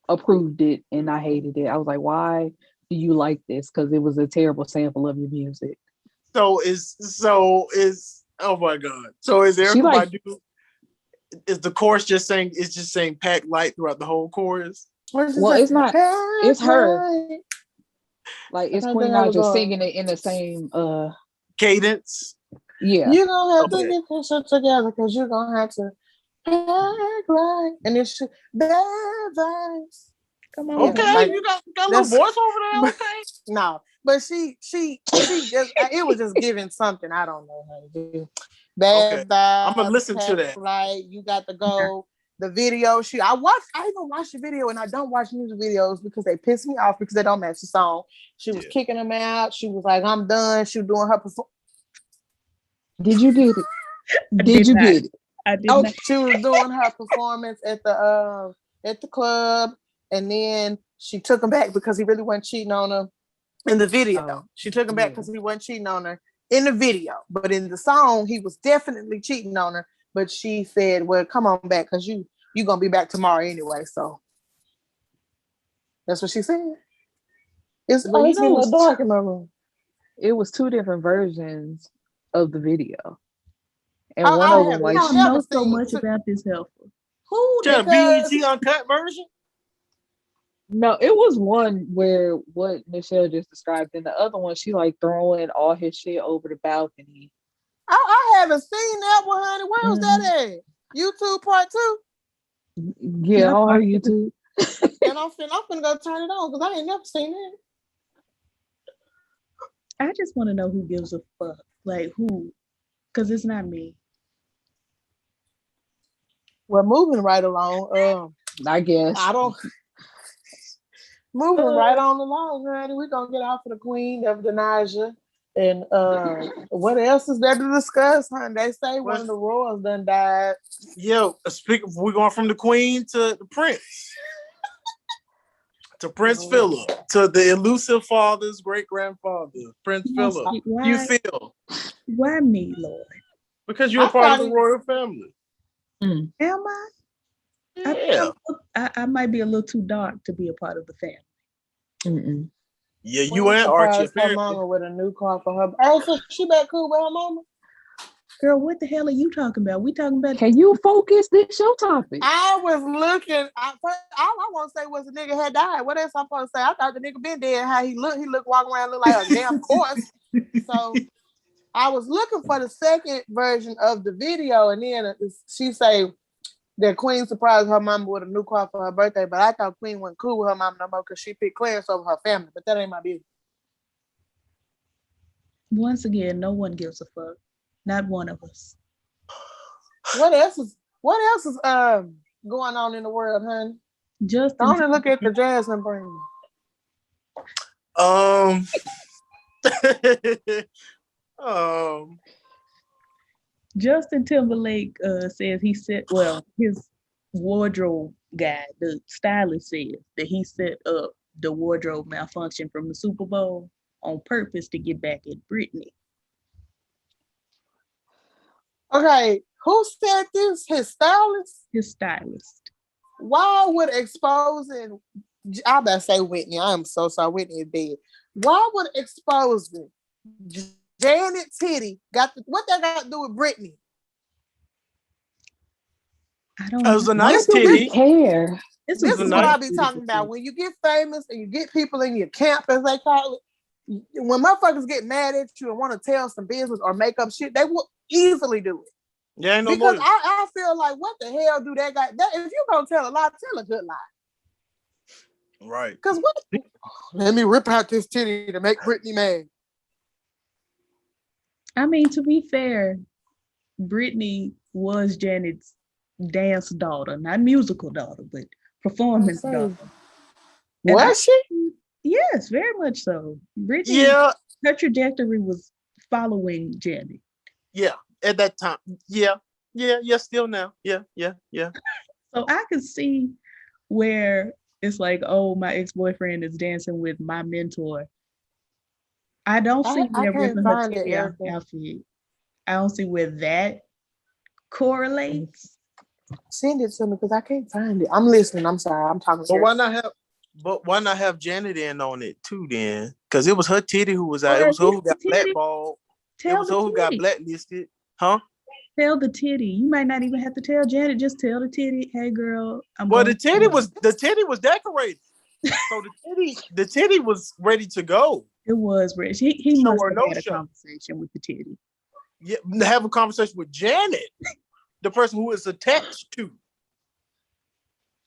approved it, and I hated it. I was like, "Why do you like this?" Because it was a terrible sample of your music. So is oh my god. So is Erykah Badu? Is the chorus just saying Pack Light throughout the whole chorus? Well, it's not. It's her. Like it's Queen Naija singing it in the same cadence. Yeah. You're gonna have to get yourself together because you're gonna have to Pack Light, and it's bad vibes. Come on. Okay, like, you got a little voice over there. Okay. No, but she just it was just giving something. I don't know how to do. Bad vibes. I'm gonna listen to that. Like you got to go. The video I even watched the video, and I don't watch music videos because they piss me off because they don't match the song. She was kicking them out. She was like, I'm done. She was doing her performance. Did you get it? Did you get it? I did not. She was doing her performance at the club, and then she took him back because he really wasn't cheating on her in the video. She took him back because he wasn't cheating on her in the video, but in the song he was definitely cheating on her. But she said, well, come on back because you're gonna be back tomorrow anyway. So that's what she said. It's getting a little dark in my room. It was 2 different versions of the video. And one of them, like, I know so much about this helper. Who? The BET uncut version? No, it was one where what Michelle just described, and the other one, she like throwing all his shit over the balcony. I haven't seen that one, honey. Where was that at? YouTube part 2? Yeah, on her YouTube. And I'm finna go turn it on because I ain't never seen it. I just want to know who gives a fuck. Like who? Because it's not me. We're moving right along. I guess. I don't. Moving right on along, honey. We're gonna get off of the Queen of the Naija. And what else is there to discuss, honey? They say one of the royals done died. Yo, we're going from the Queen to the Prince. To Prince Philip. To the elusive father's great-grandfather, Prince Philip. How you feel? Why me, Lord? Because you're a part of the royal family. Am I? Yeah. I might be a little too dark to be a part of the family. Mm-mm. Yeah, you and Archie. Her mama with a new car for her. Oh, so she back cool with her mama? Girl, what the hell are you talking about? We talking about. Can you focus? This your topic. I was looking. All I want to say was the nigga had died. What else I'm supposed to say? I thought the nigga been dead. How he looked walking around look like a damn corpse. So I was looking for the second version of the video, and then she say that Queen surprised her mama with a new car for her birthday, but I thought Queen wasn't cool with her mama no more because she picked Clarence over her family, but that ain't my business. Once again, no one gives a fuck. Not one of us. What else is going on in the world, honey? Just don't look at the Jasmine brain. Justin Timberlake says his wardrobe guy, the stylist, says that he set up the wardrobe malfunction from the Super Bowl on purpose to get back at Britney. Okay, who said this? His stylist? His stylist. Why would exposing, I better say Whitney, I'm so sorry, Whitney is dead. Why would exposing Janet Titty what they got to do with Brittany? I don't know. It was a nice titty. Care. This is what I be talking about. When you get famous and you get people in your camp, as they call it, when motherfuckers get mad at you and want to tell some business or make up shit, they will easily do it. Yeah, ain't no because I feel like, what the hell do that guy? If you gonna tell a lie, tell a good lie. Right. Because what? Let me rip out this titty to make Brittany mad. I mean, to be fair, Brittany was Janet's dance daughter, not musical daughter, but performance daughter. Was she? Yes, very much so. Brittany, her trajectory was following Janet. Yeah, at that time. Yeah, still now. Yeah. So I could see where it's like, oh, my ex-boyfriend is dancing with my mentor. I don't see where ripping her titty out outfit. I don't see where that correlates. Send it to me because I can't find it. I'm listening. I'm sorry. I'm talking. But why not have Janet in on it too then? Because it was her titty who was out. It was her who got blackballed. It was her who got blacklisted. Huh? Tell the titty. You might not even have to tell Janet. Just tell the titty, hey girl. The titty was decorated. So the titty was ready to go. It was ready. He must have had a conversation with the titty. Yeah, have a conversation with Janet, the person who is attached to.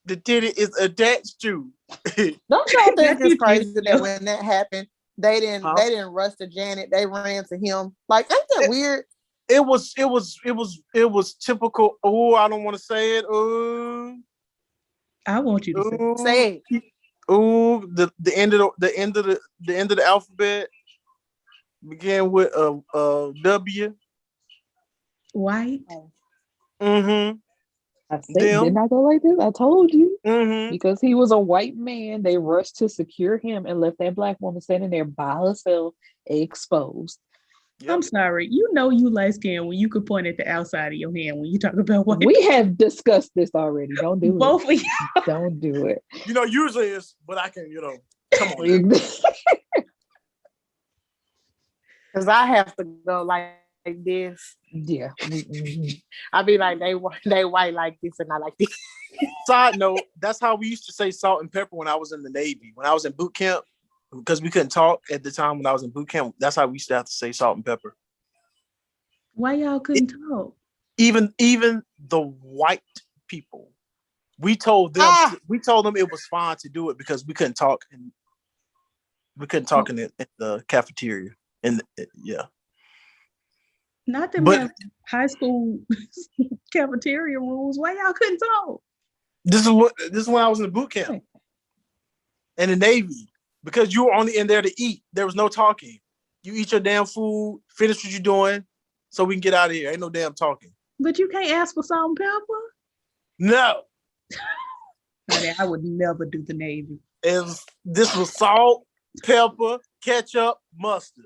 The titty is attached to. Don't y'all think it's crazy that when that happened, they didn't rush to Janet, they ran to him? Like, ain't that weird? It was typical. Oh, I don't want to say it. I want you to say it. Oh, the end of the alphabet began with a W. White. I said, didn't I go like this? I told you. Because he was a white man, they rushed to secure him and left that black woman standing there by herself, exposed. Yep. I'm sorry. You know you light skinned when you could point at the outside of your hand when you talk about white. We have discussed this already. Don't do Both it. Both of you. Don't do it. Usually it's, but I can, come on. Because I have to go like this. Yeah. I be like, they white like this and I like this. Side note, that's how we used to say salt and pepper when I was in the Navy. When I was in boot camp, because we couldn't talk at the time when I was in boot camp, that's how we used to have to say salt and pepper. Why y'all couldn't talk? Even the white people, we told them it was fine to do it because we couldn't talk in the cafeteria. Not them have high school cafeteria rules. Why y'all couldn't talk? This is when I was in the boot camp in the Navy. Because you were only in there to eat. There was no talking. You eat your damn food, finish what you're doing, so we can get out of here. Ain't no damn talking. But you can't ask for salt and pepper? No. Honey, I would never do the Navy. This was salt, pepper, ketchup, mustard.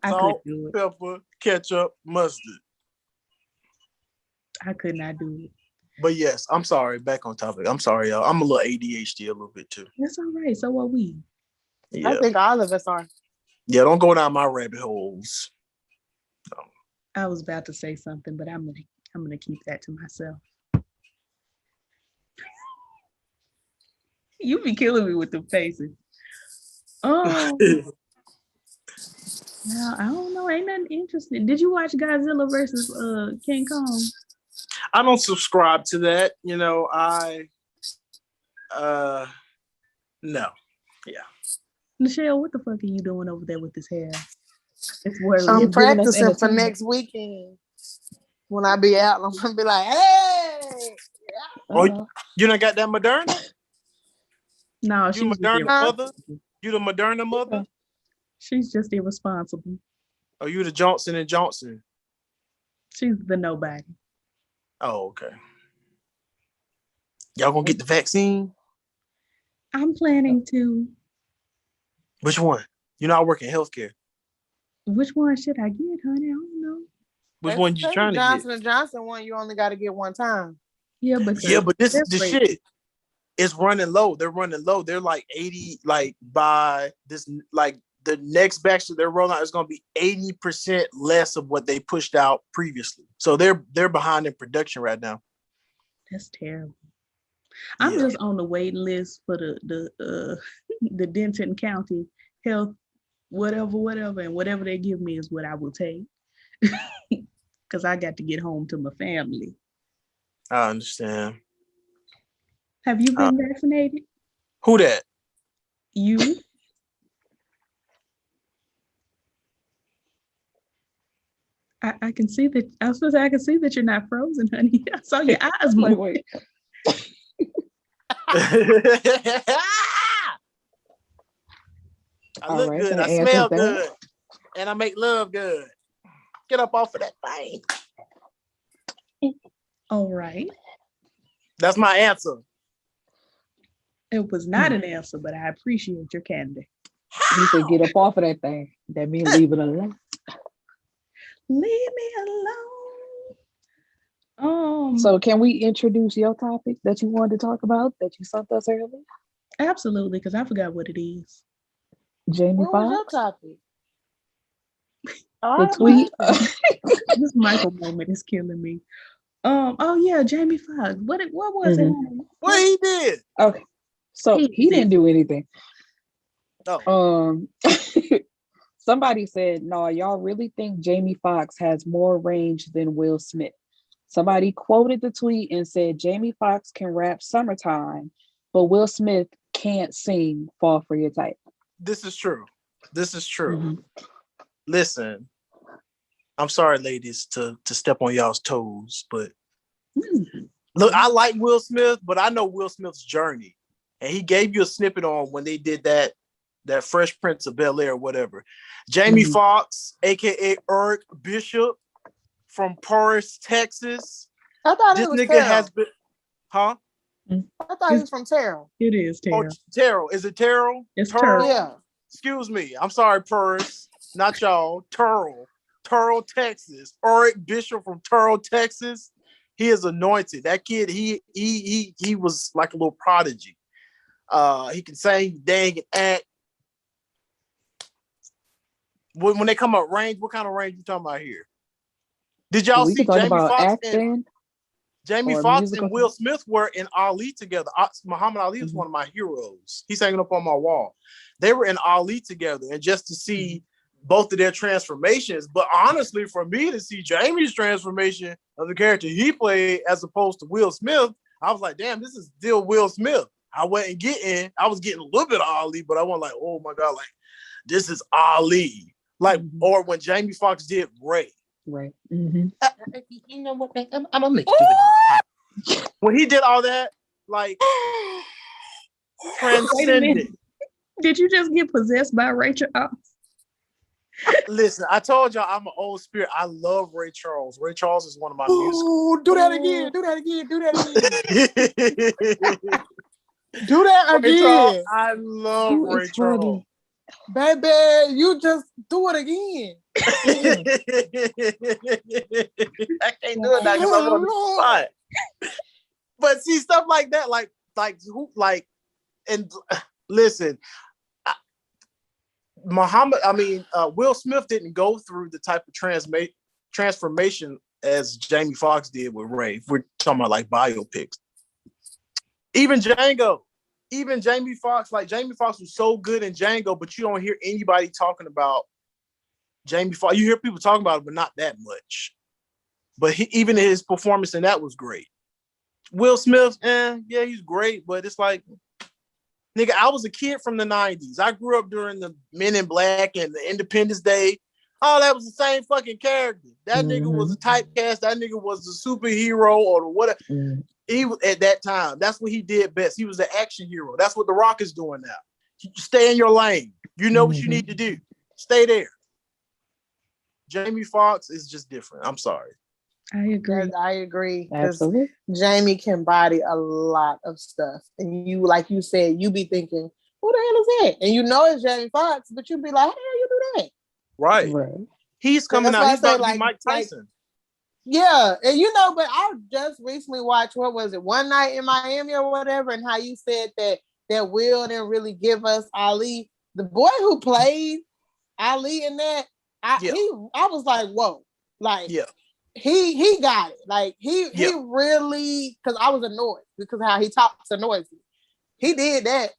Salt, pepper, ketchup, mustard. I could not do it. But yes, I'm sorry. Back on topic. I'm sorry, y'all. I'm a little ADHD a little bit too. That's all right. So are we. Yeah. I think all of us are. Yeah, don't go down my rabbit holes. No. I was about to say something, but I'm gonna keep that to myself. You be killing me with the faces. Oh. Now I don't know. Ain't nothing interesting. Did you watch Godzilla versus King Kong? I don't subscribe to that. No. Yeah. Michelle, what the fuck are you doing over there with this hair? I'm practicing for next weekend. When I be out, I'm gonna be like, hey. Oh, you done got that Moderna? No, she's Moderna mother. You the Moderna mother? She's just irresponsible. Oh, you the Johnson & Johnson? She's the nobody. Oh, okay. Y'all gonna get the vaccine? I'm planning to. Which one? I work in healthcare. Which one should I get, honey? I don't know. Which one you trying to get? Johnson & Johnson one you only got to get one time. Yeah, but this is the shit. It's running low. They're running low. They're like 80, like by this, like the next batch that they're rolling out is going to be 80% less of what they pushed out previously. So they're behind in production right now. That's terrible. I'm just on the waiting list for the Denton County Health, whatever, and whatever they give me is what I will take. Because I got to get home to my family. I understand. Have you been vaccinated? Who that? You? I can see that. I was supposed to say I can see that you're not frozen, honey. I saw your eyes move. Wait. I look good. I smell good. And I make love good. Get up off of that thing. All right. That's my answer. It was not an answer, but I appreciate your candor. You said get up off of that thing. That means leave it alone. Leave me alone. So can we introduce your topic that you wanted to talk about that you sent us earlier? Absolutely, because I forgot what it is. Jamie Foxx. What was your topic? The tweet. This Michael moment is killing me. Oh yeah, Jamie Foxx. What was it? What he did? Okay. So he didn't do anything. Oh. Somebody said, no, y'all really think Jamie Foxx has more range than Will Smith? Somebody quoted the tweet and said, Jamie Foxx can rap Summertime, but Will Smith can't sing Fall for Your Type. This is true. Mm-hmm. Listen, I'm sorry, ladies, to step on y'all's toes, but look, I like Will Smith, but I know Will Smith's journey. And he gave you a snippet on when they did that Fresh Prince of Bel-Air or whatever. Jamie Foxx, aka Eric Bishop from Paris, Texas. I thought this it was nigga Terrell. Has been, huh? I thought he was from Terrell. It is Terrell. Oh, Terrell. Is it Terrell? It's Terrell. Yeah. Excuse me. I'm sorry, Paris. Not y'all. Terrell, Texas. Eric Bishop from Terrell, Texas. He is anointed. That kid, he was like a little prodigy. He can sing, dang, and act. When they come up range, what kind of range you talking about here? Did y'all see Jamie Foxx and Will Smith were in Ali together? Muhammad Ali is one of my heroes. He's hanging up on my wall. They were in Ali together, and just to see both of their transformations, but honestly, for me to see Jamie's transformation of the character he played as opposed to Will Smith, I was like, damn, this is still Will Smith. I was getting a little bit of Ali, but I wasn't like, oh my God, like this is Ali. Like, or when Jamie Foxx did Ray. Right. You know what, man? I'm gonna make it. When he did all that, like transcended. Did you just get possessed by Rachel? Listen, I told y'all I'm an old spirit. I love Ray Charles. Ray Charles is one of my music. Do that again. Do that again. Charles, I love Ray Charles. Baby, you just do it again. I can't do it now because I'm on the spot. But see, stuff like that, and listen, Will Smith didn't go through the type of transformation as Jamie Foxx did with Ray. We're talking about like biopics. Even Django. Even Jamie Foxx was so good in Django, but you don't hear anybody talking about Jamie Foxx. You hear people talking about it, but not that much. But even his performance in that was great. Will Smith, yeah, he's great, but it's like, nigga, I was a kid from the 90s. I grew up during the Men in Black and the Independence Day. Oh, that was the same fucking character. That nigga was a typecast. That nigga was a superhero or whatever. He was at that time. That's what he did best. He was the action hero. That's what The Rock is doing now. Stay in your lane. You know what you need to do. Stay there. Jamie Foxx is just different. I'm sorry. I agree. Absolutely. Jamie can body a lot of stuff. And you, like you said, you be thinking, who the hell is that? And you know it's Jamie Foxx, but you be like, how the hell you do that? Right. He's coming out. He's about to be Mike Tyson. Yeah, and but I just recently watched, what was it, One Night in Miami or whatever, and how you said that Will didn't really give us Ali. The boy who played Ali in that, I was like, whoa, like he got it. Like he really, because I was annoyed because how he talks annoys me. He did that.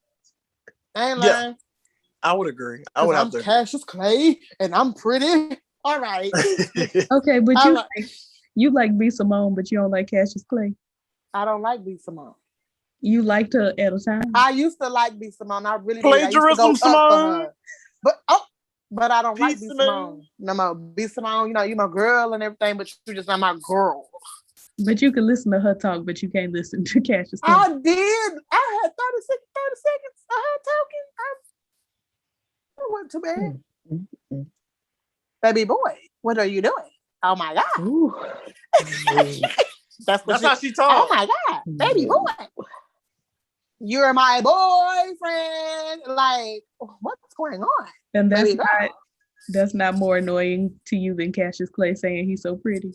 I ain't lying. I would agree. I would have to. Cassius Clay and I'm pretty. All right. Okay, but you like B. Simone, but you don't like Cassius Clay. I don't like B. Simone. You liked her at a time. I used to like B. Simone. I really plagiarism, did. Simone. But I don't like B. Simone no more. B. Simone, you my girl and everything, but you're just not my girl. But you can listen to her talk, but you can't listen to Cassius Clay. I did. I had 30 seconds of her talking. It wasn't too bad. Mm-hmm. Baby boy, what are you doing? Oh my God. That's how she talks. Oh my God, baby boy. You're my boyfriend. Like, what's going on? And that's not more annoying to you than Cassius Clay saying he's so pretty.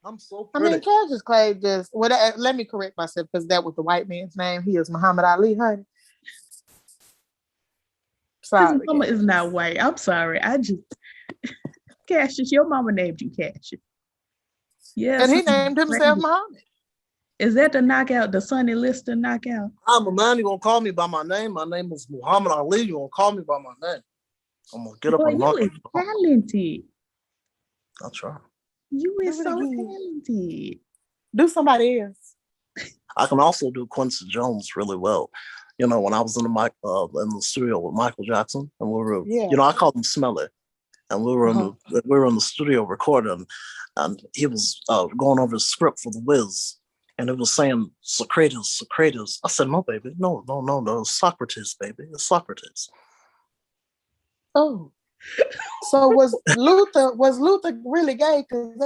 I'm so pretty. I mean, Cassius Clay just, let me correct myself because that was the white man's name. He is Muhammad Ali, honey. Sorry. His mama is not white. I'm sorry. Cassius, your mama named you Cassius. Yes. And he named himself Muhammad. Is that the knockout, the Sonny Liston knockout? I'm a man, you gonna call me by my name. My name is Muhammad Ali. You gonna call me by my name. I'm gonna get up and knock you. Talented. I'll try. You is so talented. Do somebody else. I can also do Quincy Jones really well. When I was in the studio with Michael Jackson, and we were, I called him Smelly, and we were in the studio recording, and he was going over the script for The Wiz, and it was saying Socrates. I said, no, baby, no, Socrates, baby, it's Socrates. Oh, so was Luther really gay? Because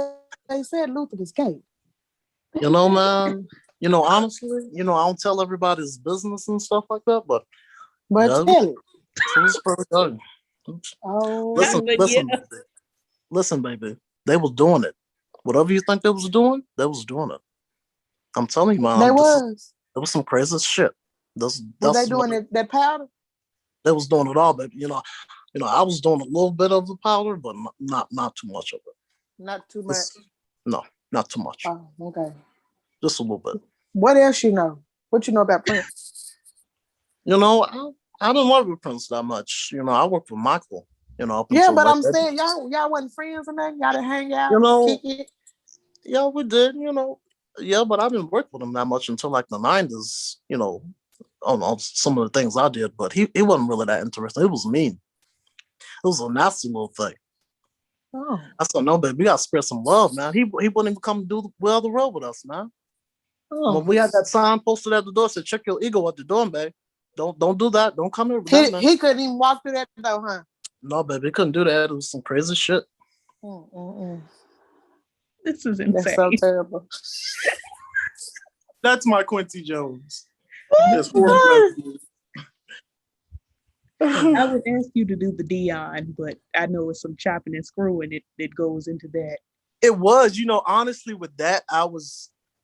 they said Luther was gay. Man. Honestly, I don't tell everybody his business and stuff like that, but tell it. It was pretty good. Oh, listen, baby. They was doing it. Whatever you think they was doing it. I'm telling you, man. There was some crazy shit. Was they doing that powder? They was doing it all, but I was doing a little bit of the powder, but not too much of it. Not too much. No, not too much. Oh, okay. Just a little bit. What else you know? What you know about Prince? I didn't work with Prince that much. I worked with Michael. But I'm saying y'all wasn't friends or nothing. Y'all didn't hang out, kick it. Yeah, we did. Yeah, but I didn't work with him that much until like the 90s. On some of the things I did, but he wasn't really that interested. It was mean. It was a nasty little thing. Oh. I said, no, baby, we gotta spread some love, man. He wouldn't even come do the road with us, man. Oh. When we had that sign posted at the door, said, check your ego at the door, babe. Don't do that. Don't come here with that, man. He couldn't even walk through that door, huh? No, baby, he couldn't do that. It was some crazy shit. This is insane. That's so terrible. That's my Quincy Jones. I would ask you to do the Dion, but I know it's some chopping and screwing that goes into that. It was, honestly, with that,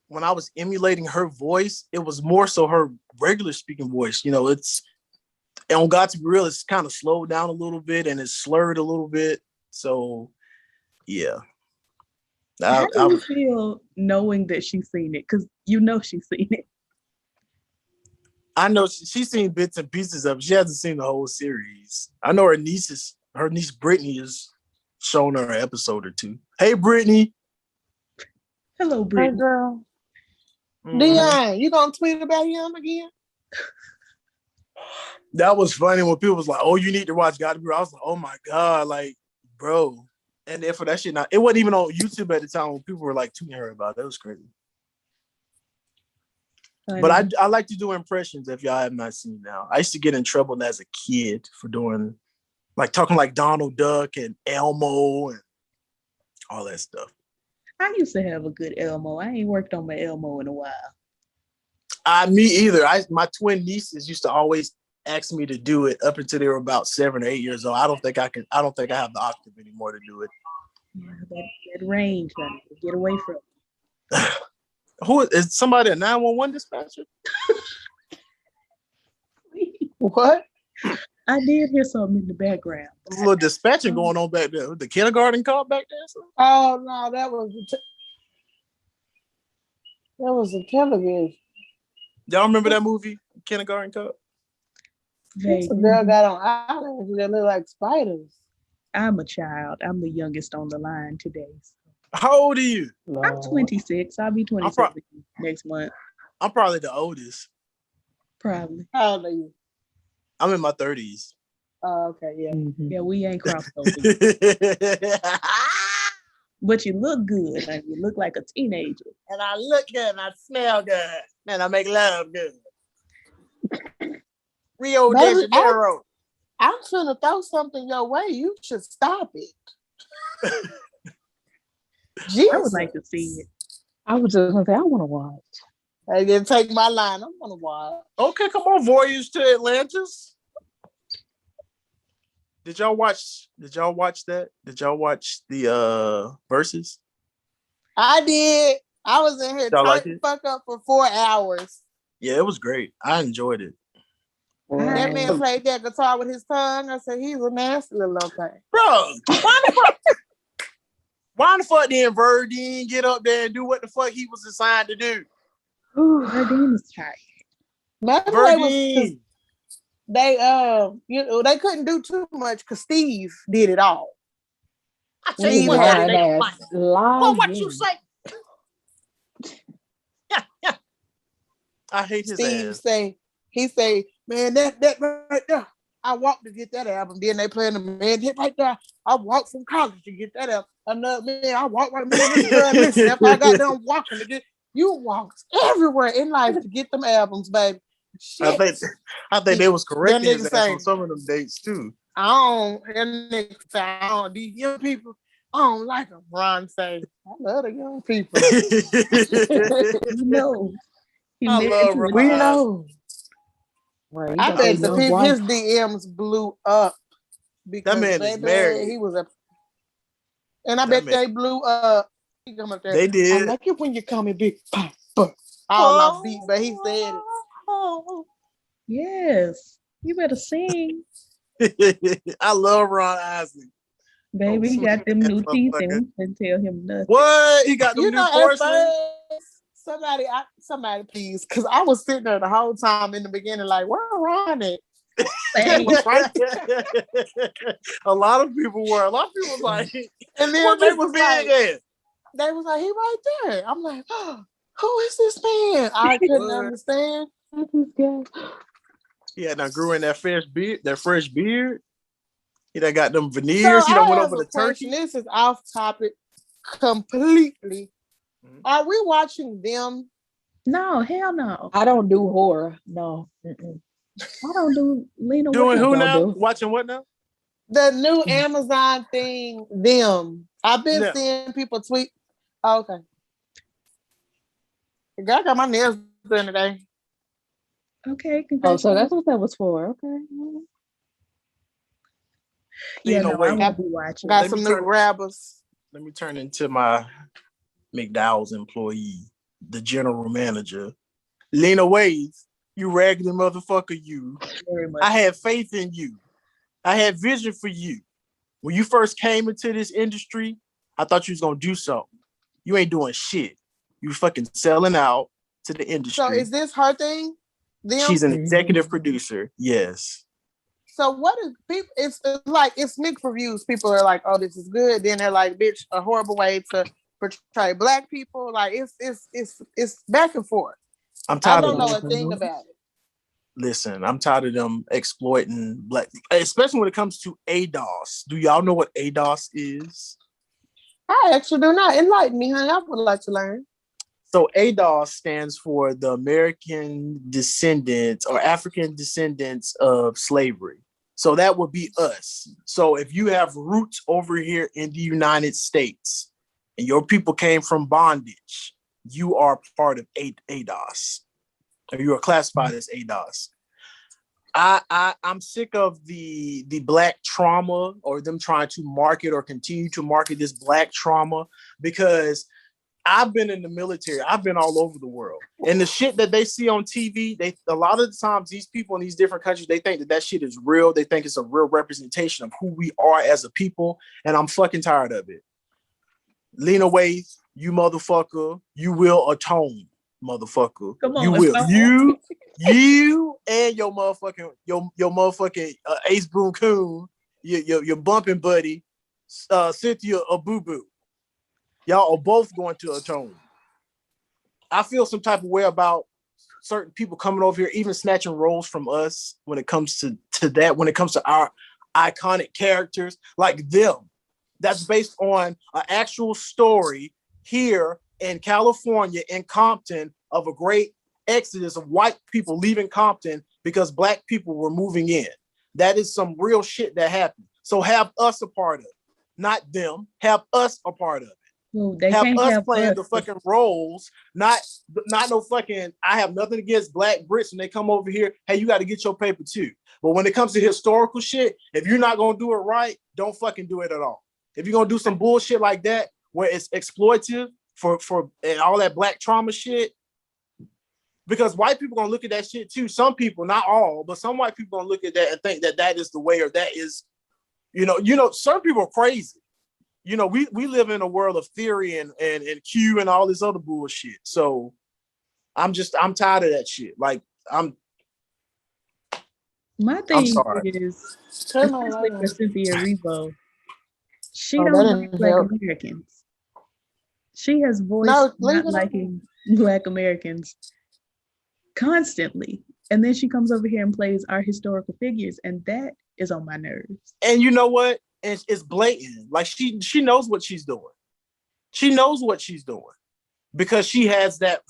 when I was emulating her voice, it was more so her regular speaking voice. It's, and on God to be real, it's kind of slowed down a little bit and it's slurred a little bit. So, yeah. How do you feel knowing that she's seen it? Because she's seen it. I know she's seen bits and pieces of it. She hasn't seen the whole series. I know her niece Brittany is showing her an episode or two. Hey, Brittany. Hello, Brittany. Hey, girl. Dion, you gonna tweet about him again? That was funny when people was like, "Oh, you need to watch Gotta Be Real." I was like, "Oh my God, like, bro." And then for that shit, it wasn't even on YouTube at the time when people were like tweeting her about it. That was crazy. But I like to do impressions if y'all have not seen now. I used to get in trouble as a kid for doing, like, talking like Donald Duck and Elmo and all that stuff. I used to have a good Elmo. I ain't worked on my Elmo in a while. Me either. My twin nieces used to always asked me to do it up until they were about 7 or 8 years old. I don't think I have the octave anymore to do it. Yeah, that range, honey. Get away from it. Who is somebody a 911 dispatcher? What? I did hear something in the background. There's a little dispatching going on back there. The kindergarten cop back there. Oh no, that was a television. Y'all remember that movie, Kindergarten Cop? A girl got on islands that look like spiders. I'm a child. I'm the youngest on the line today. How old are you? I'm 26. I'll be 27 next month. I'm probably the oldest. Probably. How old are you? I'm in my 30s. Oh, okay, yeah. Mm-hmm. Yeah, we ain't crossed over. But you look good, and you look like a teenager. And I look good, and I smell good, and I make love good. Rio de Janeiro. I'm trying to throw something your way. You should stop it. I would like to see it. I was just gonna say I want to watch. I didn't take my line. I want to watch. Okay, come on, Voyage to Atlantis. Did y'all watch that? Did y'all watch the Versus? I did. I was in here trying fuck up for 4 hours. Yeah, it was great. I enjoyed it. That man played that guitar with his tongue. I said, he's a nasty little thing. Bro, why the fuck didn't Verdine get up there and do what the fuck he was assigned to do? Verdine is tired. Verdine. They couldn't do too much because Steve did it all. Steve had it. Well, what you say? Yeah. I hate his ass. He say, man, that right there. I walked to get that album. Then they playing the man hit right there. I walked from college to get that album. Another man, I walked right there. This girl, listen, if I got done walking to get, you walked everywhere in life to get them albums, baby. Shit. I think they was correct on some of them dates too. These young people, I don't like them. Ron say, I love the young people. No. I love Ron. We know. Right, I bet his DMs blew up because that man is married. He was and I bet they blew up. He come up there. They did. I like it when you call me Big Papa. All my beat, but he said it. Yes, you better sing. I love Ron Isley. Baby, he got them new teeth and we couldn't tell him nothing. What? He got them new porcelain? Somebody please, because I was sitting there the whole time in the beginning like, where Ron at? A lot of people was like, and then they was like, he right there. I'm like, oh, who is this man? I couldn't understand. Yeah, now grew in that fresh beard. He done got them veneers. He done went over the turkey. This is off topic completely. Mm-hmm. Are we watching them? No, hell no. I don't do horror. No. Mm-mm. I don't do Lena. Doing who now? Watching what now? The new Amazon thing, them. I've been seeing people tweet. Oh, okay. I got my nails done today. Okay. Oh, so that's what that was for. Okay. Yeah, no, I won't be watching. Got some new grabbers. Let me turn into my McDowell's employee, the general manager. Lena Waithe, you raggedy motherfucker, you. Very much. I had faith in you. I had vision for you. When you first came into this industry, I thought you was going to do something. You ain't doing shit. You fucking selling out to the industry. So is this her thing? She's an executive producer. Yes. So what is people? It's like it's mixed reviews. People are like, "Oh, this is good." Then they're like, "Bitch, a horrible way to portray Black people." Like it's back and forth. I'm tired. I don't know a thing about it. Listen, I'm tired of them exploiting Black, especially when it comes to ADOS. Do y'all know what ADOS is? I actually do not. Enlighten me, honey. I would like to learn. So ADOS stands for the American descendants or African descendants of slavery. So that would be us. So if you have roots over here in the United States and your people came from bondage, you are part of ADOS. Or you are classified as ADOS. I'm sick of the black trauma, or them trying to market or continue to market this black trauma, because I've been in the military. I've been all over the world, and the shit that they see on TV, a lot of the times these people in these different countries, they think that shit is real. They think it's a real representation of who we are as a people, and I'm fucking tired of it. Lena Waithe, you motherfucker, you will atone, motherfucker. Come on, you will. You and your motherfucking Ace Boon Coon, your bumping buddy, Cynthia Abubu. Y'all are both going to atone. I feel some type of way about certain people coming over here, even snatching roles from us when it comes to that, when it comes to our iconic characters like them. That's based on an actual story here in California, in Compton, of a great exodus of white people leaving Compton because black people were moving in. That is some real shit that happened. So have us a part of it, not them. Have us a part of it. Well, they have can't us have playing us. the fucking roles, not no fucking. I have nothing against black Brits when they come over here. Hey, you got to get your paper too. But when it comes to historical shit, if you're not gonna do it right, don't fucking do it at all. If you're gonna do some bullshit like that where it's exploitative for and all that black trauma shit, because white people gonna look at that shit too. Some people, not all, but some white people gonna look at that and think that is the way, or that is, some people are crazy. We live in a world of theory and Q and all this other bullshit. So I'm tired of that shit. Like my thing is, especially for Cynthia Erivo, she don't like Black Americans. She has voiced not liking Black Americans constantly, and then she comes over here and plays our historical figures, and that is on my nerves. And you know what? It's blatant. Like she knows what she's doing. She knows what she's doing because she has that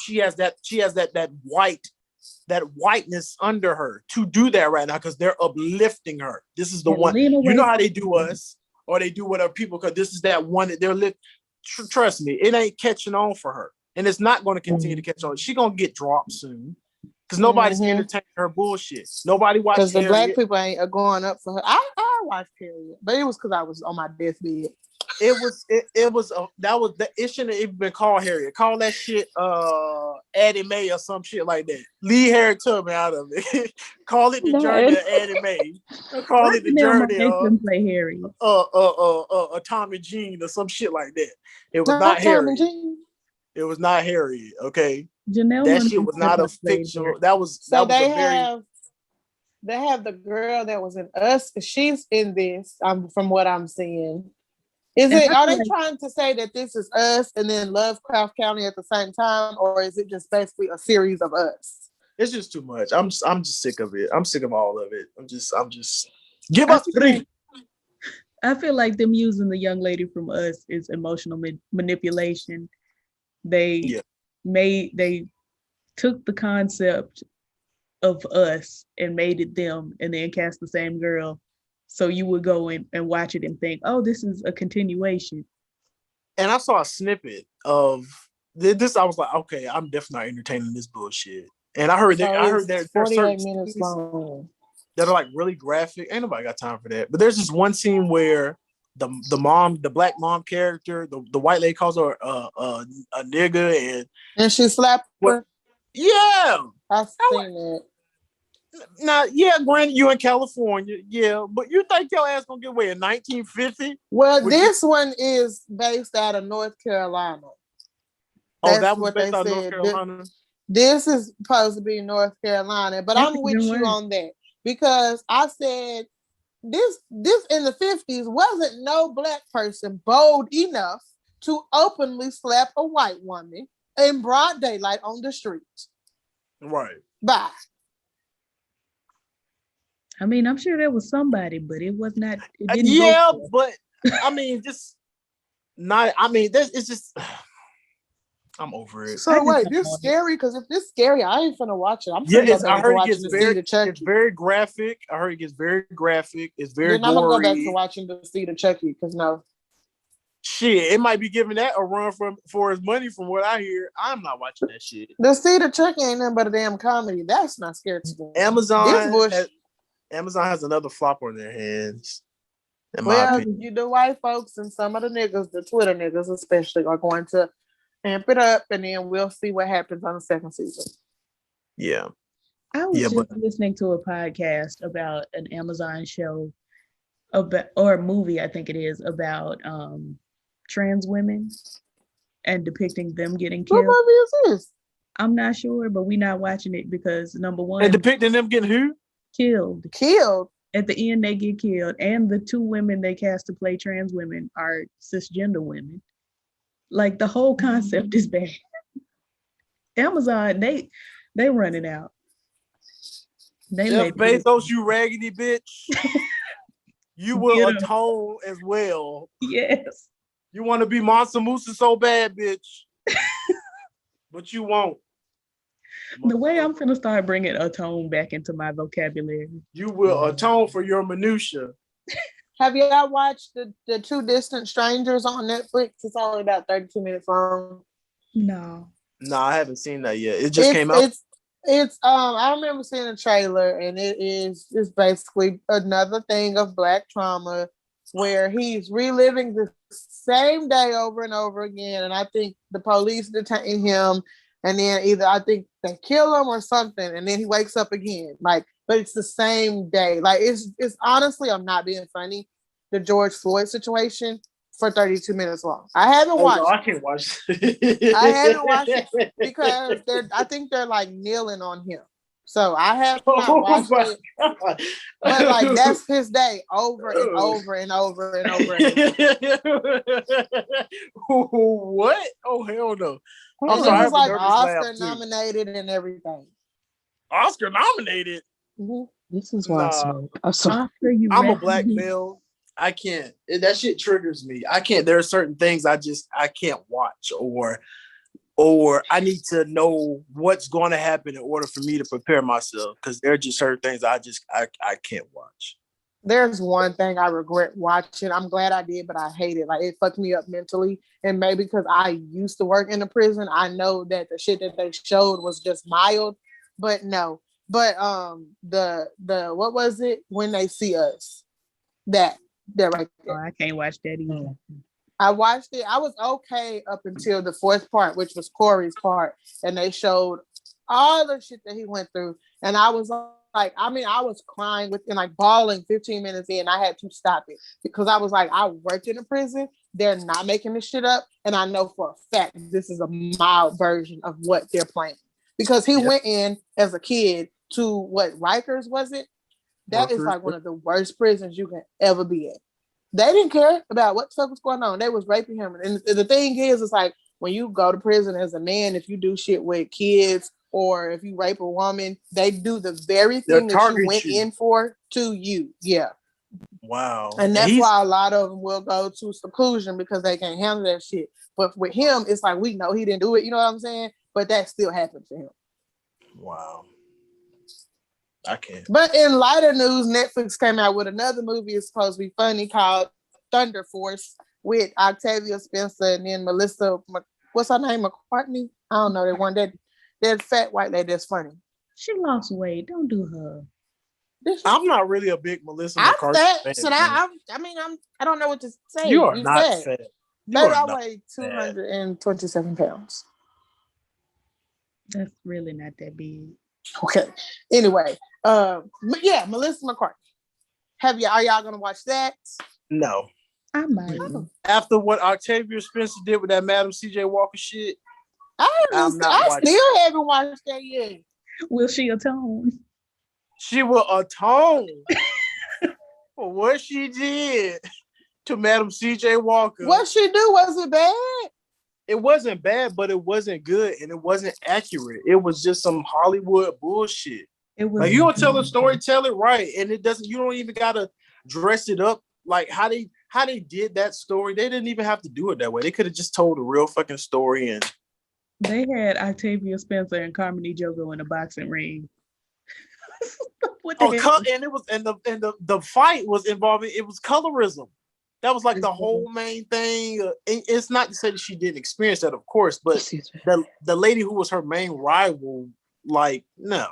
whiteness under her to do that right now, because they're uplifting her. This is the one. You know how they do us, or they do whatever people, because this is that one that they're trust me, it ain't catching on for her, and it's not going to continue to catch on. She's gonna get dropped soon. Because nobody's entertaining her bullshit. Nobody watched because the black people ain't going up for her. I watched Harriet, but it was because I was on my deathbed. It shouldn't have even been called Harriet. Call that shit Addie Mae or some shit like that. Leave Harriet Tubman out of it. Call it the journey of Addie Mae. Call it the journey of play Harriet. Atonement Jean or some shit like that. It was not Harriet. It was not Harriet, okay? Janelle, that shit was not a fictional. That was so that was they have the girl that was in Us. She's in this. From what I'm seeing, are they trying to say that this is Us and then Lovecraft County at the same time, or is it just basically a series of Us? It's just too much. I'm just sick of it. I'm sick of all of it. I'm just give us 3. I feel like them using the young lady from Us is emotional manipulation. They took the concept of Us and made it them, and then cast the same girl, so you would go in and watch it and think, oh, this is a continuation. And I saw a snippet of this. I was like, okay, I'm definitely not entertaining this bullshit. And I heard there 48 minutes long that are like really graphic. Ain't nobody got time for that. But there's this one scene where the mom, the black mom character, the white lady calls her a nigga, and she slapped her. Yeah, I've seen it. Now, yeah, granted, you in California, yeah, but you think your ass gonna get away in 1950? Well, this one is based out of North Carolina. That's that was what based out of North Carolina. This is supposed to be North Carolina, but I'm with you on that, because I said this in the 50s wasn't no black person bold enough to openly slap a white woman in broad daylight on the street. Right. Bye. I mean, I'm sure there was somebody, but it was not. But I mean, it's just. I'm over it. So wait, this is scary, because if this scary, I ain't finna watch it. I heard it's very graphic. I heard it gets very graphic. It's very gory. I'm gonna go back to watching The Seed of Chucky, because no. Shit, it might be giving that a run for his money, from what I hear. I'm not watching that shit. The Seed of Chucky ain't nothing but a damn comedy. That's not scary to me. Amazon Amazon has another flop on their hands. Well, you the white folks and some of the niggas, the Twitter niggas especially, are going to amp it up, and then we'll see what happens on the second season. Yeah. I was just listening to a podcast about an Amazon show or a movie, I think it is, about trans women and depicting them getting killed. What movie is this? I'm not sure, but we're not watching it because number one, and depicting them getting who? Killed. At the end, they get killed, and the 2 women they cast to play trans women are cisgender women. Like, the whole concept is bad. Amazon, they run it out. Jeff Bezos, you raggedy bitch. You will atone as well. Yes. You want to be Mansa Musa so bad, bitch. But you won't. The way I'm finna start bringing atone back into my vocabulary. You will atone for your minutia. Have y'all watched the 2 Distant Strangers on Netflix? It's only about 32 minutes long. No, I haven't seen that yet. It just came out. It's I remember seeing a trailer, and it's basically another thing of Black trauma where he's reliving the same day over and over again. And I think the police detain him, and then either I think they kill him or something, and then he wakes up again. Like, but it's the same day. Like, it's honestly, I'm not being funny, the George Floyd situation for 32 minutes long. I haven't watched. I can't watch it. I haven't watched it because I think they're like kneeling on him. So I have not watched it. But like, that's his day over and over and over and over. What? Oh, hell no. He was like Oscar nominated and everything. Oscar nominated? Mm-hmm. This is why I smoke. I'm a black male. I can't. That shit triggers me. I can't. There are certain things I can't watch, or I need to know what's going to happen in order for me to prepare myself, because there are just certain things I can't watch. There's one thing I regret watching. I'm glad I did, but I hate it. Like, it fucked me up mentally. And maybe because I used to work in a prison, I know that the shit that they showed was just mild. But no. But the what was it? When They See Us. That right there. Oh, I can't watch that either. I watched it. I was okay up until the 4th part, which was Corey's part. And they showed all the shit that he went through. And I was like, I was crying within, like, bawling 15 minutes in. I had to stop it because I was like, I worked in a prison. They're not making this shit up. And I know for a fact this is a mild version of what they're playing. Because he went in as a kid to what, Rikers, was it? That is like one of the worst prisons you can ever be in. They didn't care about what the fuck was going on. They was raping him. And the thing is, it's like, when you go to prison as a man, if you do shit with kids or if you rape a woman, they do the very thing that you went in for to you. Yeah. Wow. And that's why a lot of them will go to seclusion, because they can't handle that shit. But with him, it's like, we know he didn't do it. You know what I'm saying? But that still happened to him. Wow. I can't. But in lighter news, Netflix came out with another movie. It's supposed to be funny, called Thunder Force, with Octavia Spencer and then Melissa, what's her name, McCartney? I don't know. They one that fat white lady that's funny. She lost weight. Don't do her. I'm not really a big Melissa McCarthy fan. So I don't know what to say. You are not fat. Maybe I weigh 227 pounds. That's really not that big. Okay. Anyway, Melissa McCarthy. Are y'all gonna watch that? No. I might. After what Octavia Spencer did with that Madam CJ Walker shit, I still haven't watched that yet. Will she atone? She will atone for what she did to Madam CJ Walker. What she do? Was it bad? It wasn't bad, but it wasn't good, and it wasn't accurate. It was just some Hollywood bullshit. It was like, you don't tell a story, tell it right, and it doesn't. You don't even gotta dress it up like how they did that story. They didn't even have to do it that way. They could have just told a real fucking story. And they had Octavia Spencer and Carmine Jogo in a boxing ring. And it was the fight was involving. It was colorism. That was like the whole main thing. It's not to say that she didn't experience that, of course, but the lady who was her main rival, like, no,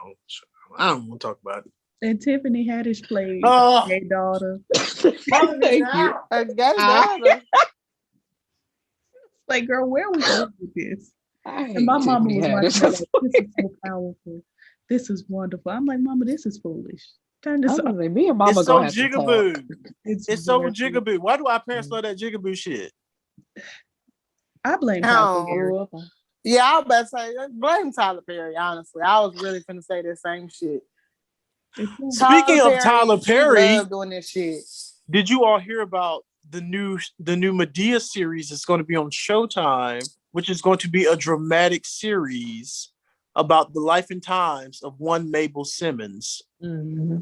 I don't want to talk about it. And Tiffany Haddish played a gay daughter. Thank you. A gay daughter. Like, girl, where are we going with this? And my mama was watching it like, this is so powerful. This is wonderful. I'm like, Mama, this is foolish. Turn this off. Like, me and Mama it's so jigaboo. It's so jigaboo. Why do our parents love that jigaboo shit? I blame Tyler Perry. Yeah, I was about to say, blame Tyler Perry, honestly. I was really finna say that same shit. Speaking of Tyler Perry, love doing this shit. Did you all hear about the new Madea series that's going to be on Showtime, which is going to be a dramatic series about the life and times of one Mabel Simmons? Mm-hmm.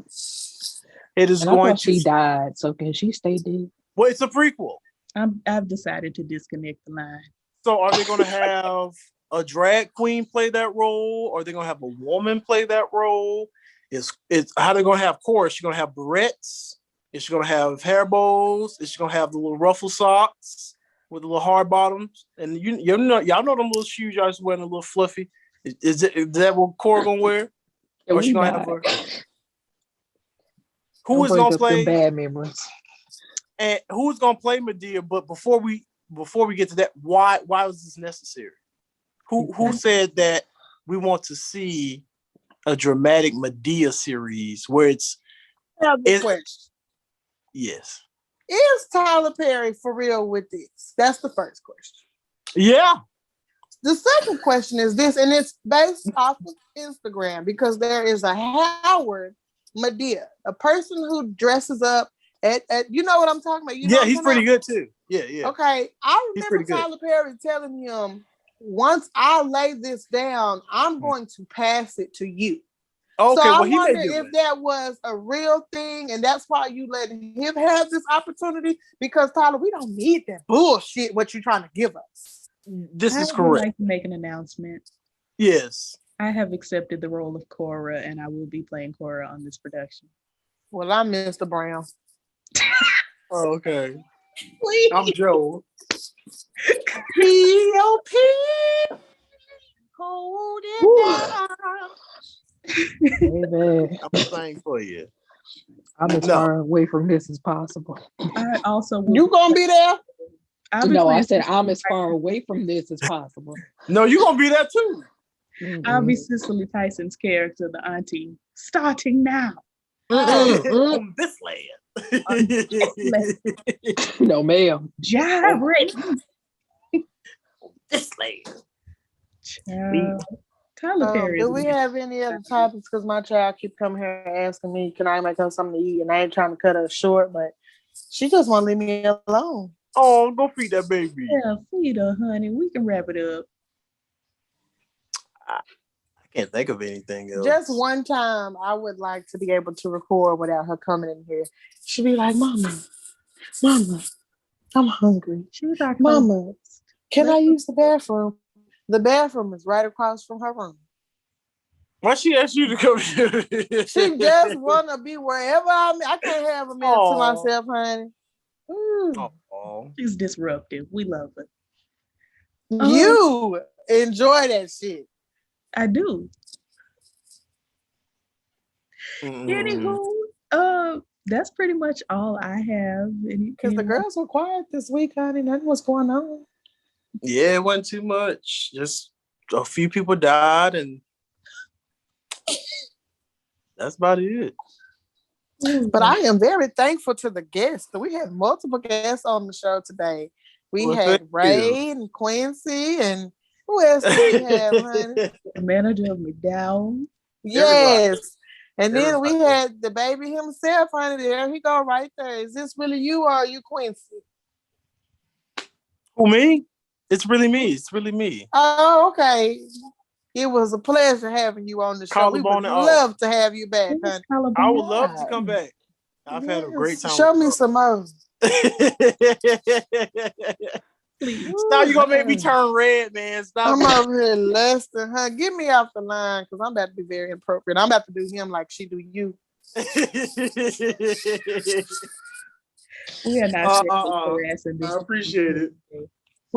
It is going to. She died, so can she stay dead? Well, it's a prequel. I've decided to disconnect the line. So, are they going to have a drag queen play that role? Or are they going to have a woman play that role? It's how they're going to have Cora. She's going to have barrettes. Is she going to have hair bows? Is she going to have the little ruffle socks with the little hard bottoms? And y'all know them little shoes y'all just wearing a little fluffy. Is that what Cora going to wear? Or is she going to have her? Who is going to play? Bad memories. And who's going to play Madea? But before we get to that, why was this necessary? Who said that we want to see a dramatic Madea series where it's? Question. Yes. Is Tyler Perry for real with this? That's the first question. Yeah. The second question is this, and it's based off of Instagram because there is a Howard Madea, a person who dresses up at you know what I'm talking about? You know he's pretty good too. Yeah. Okay. I remember Tyler Perry telling him, once I lay this down, I'm going to pass it to you. Okay, so I wonder if that was a real thing, and that's why you let him have this opportunity. Because Tyler, we don't need that bullshit. What you're trying to give us? This is correct. I would like to make an announcement. Yes, I have accepted the role of Cora, and I will be playing Cora on this production. Well, I'm Mr. Brown. Oh, okay. Please. I'm Joe. P.O.P. Hold it down. Amen. I'm playing for you. I'm as far away from this as possible. I also you gonna be there? No, I said I'm as far away from this as possible. No, you gonna be there too. Mm-hmm. I'll be Cicely Tyson's character, the auntie, starting now. On this land. No, ma'am. Jared. This land. Tyler Perry. Do we have any other topics? Because my child keep coming here asking me, can I make her something to eat? And I ain't trying to cut her short, but she just want to leave me alone. Oh, go feed that baby. Yeah, feed her, honey. We can wrap it up. I can't think of anything else. Just one time, I would like to be able to record without her coming in here. She'd be like, Mama, I'm hungry. She was like, Mama, can I use the bathroom? The bathroom is right across from her room. Why she asked you to come here? She just want to be wherever I'm. I can't have a minute to myself, honey. She's disruptive. We love her. You enjoy that shit. I do. Anywho, that's pretty much all I have. Because the girls were quiet this week, honey. Nothing was going on. Yeah, it wasn't too much. Just a few people died, and that's about it. But I am very thankful to the guests. We had multiple guests on the show today. We had Ray and Quincy, and who else did we have, honey? The manager of McDowell. Yes. And then we had the baby himself, honey. There he go right there. Is this really you or are you Quincy? Who, me? It's really me. It's really me. Oh, okay. It was a pleasure having you on the show. We would love to have you back, honey. I would love to come back. I've had a great time. Show me some more. Now you're going to make me turn red, man. Stop. I'm over here lusting, huh? Get me off the line because I'm about to be very inappropriate. I'm about to do him like she do you. We are not I appreciate it.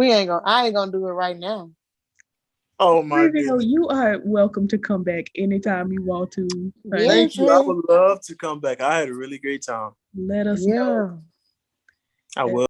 I ain't gonna do it right now. Oh my goodness. You are welcome to come back anytime you want to. Thank you. I would love to come back. I had a really great time. Let us know. I will.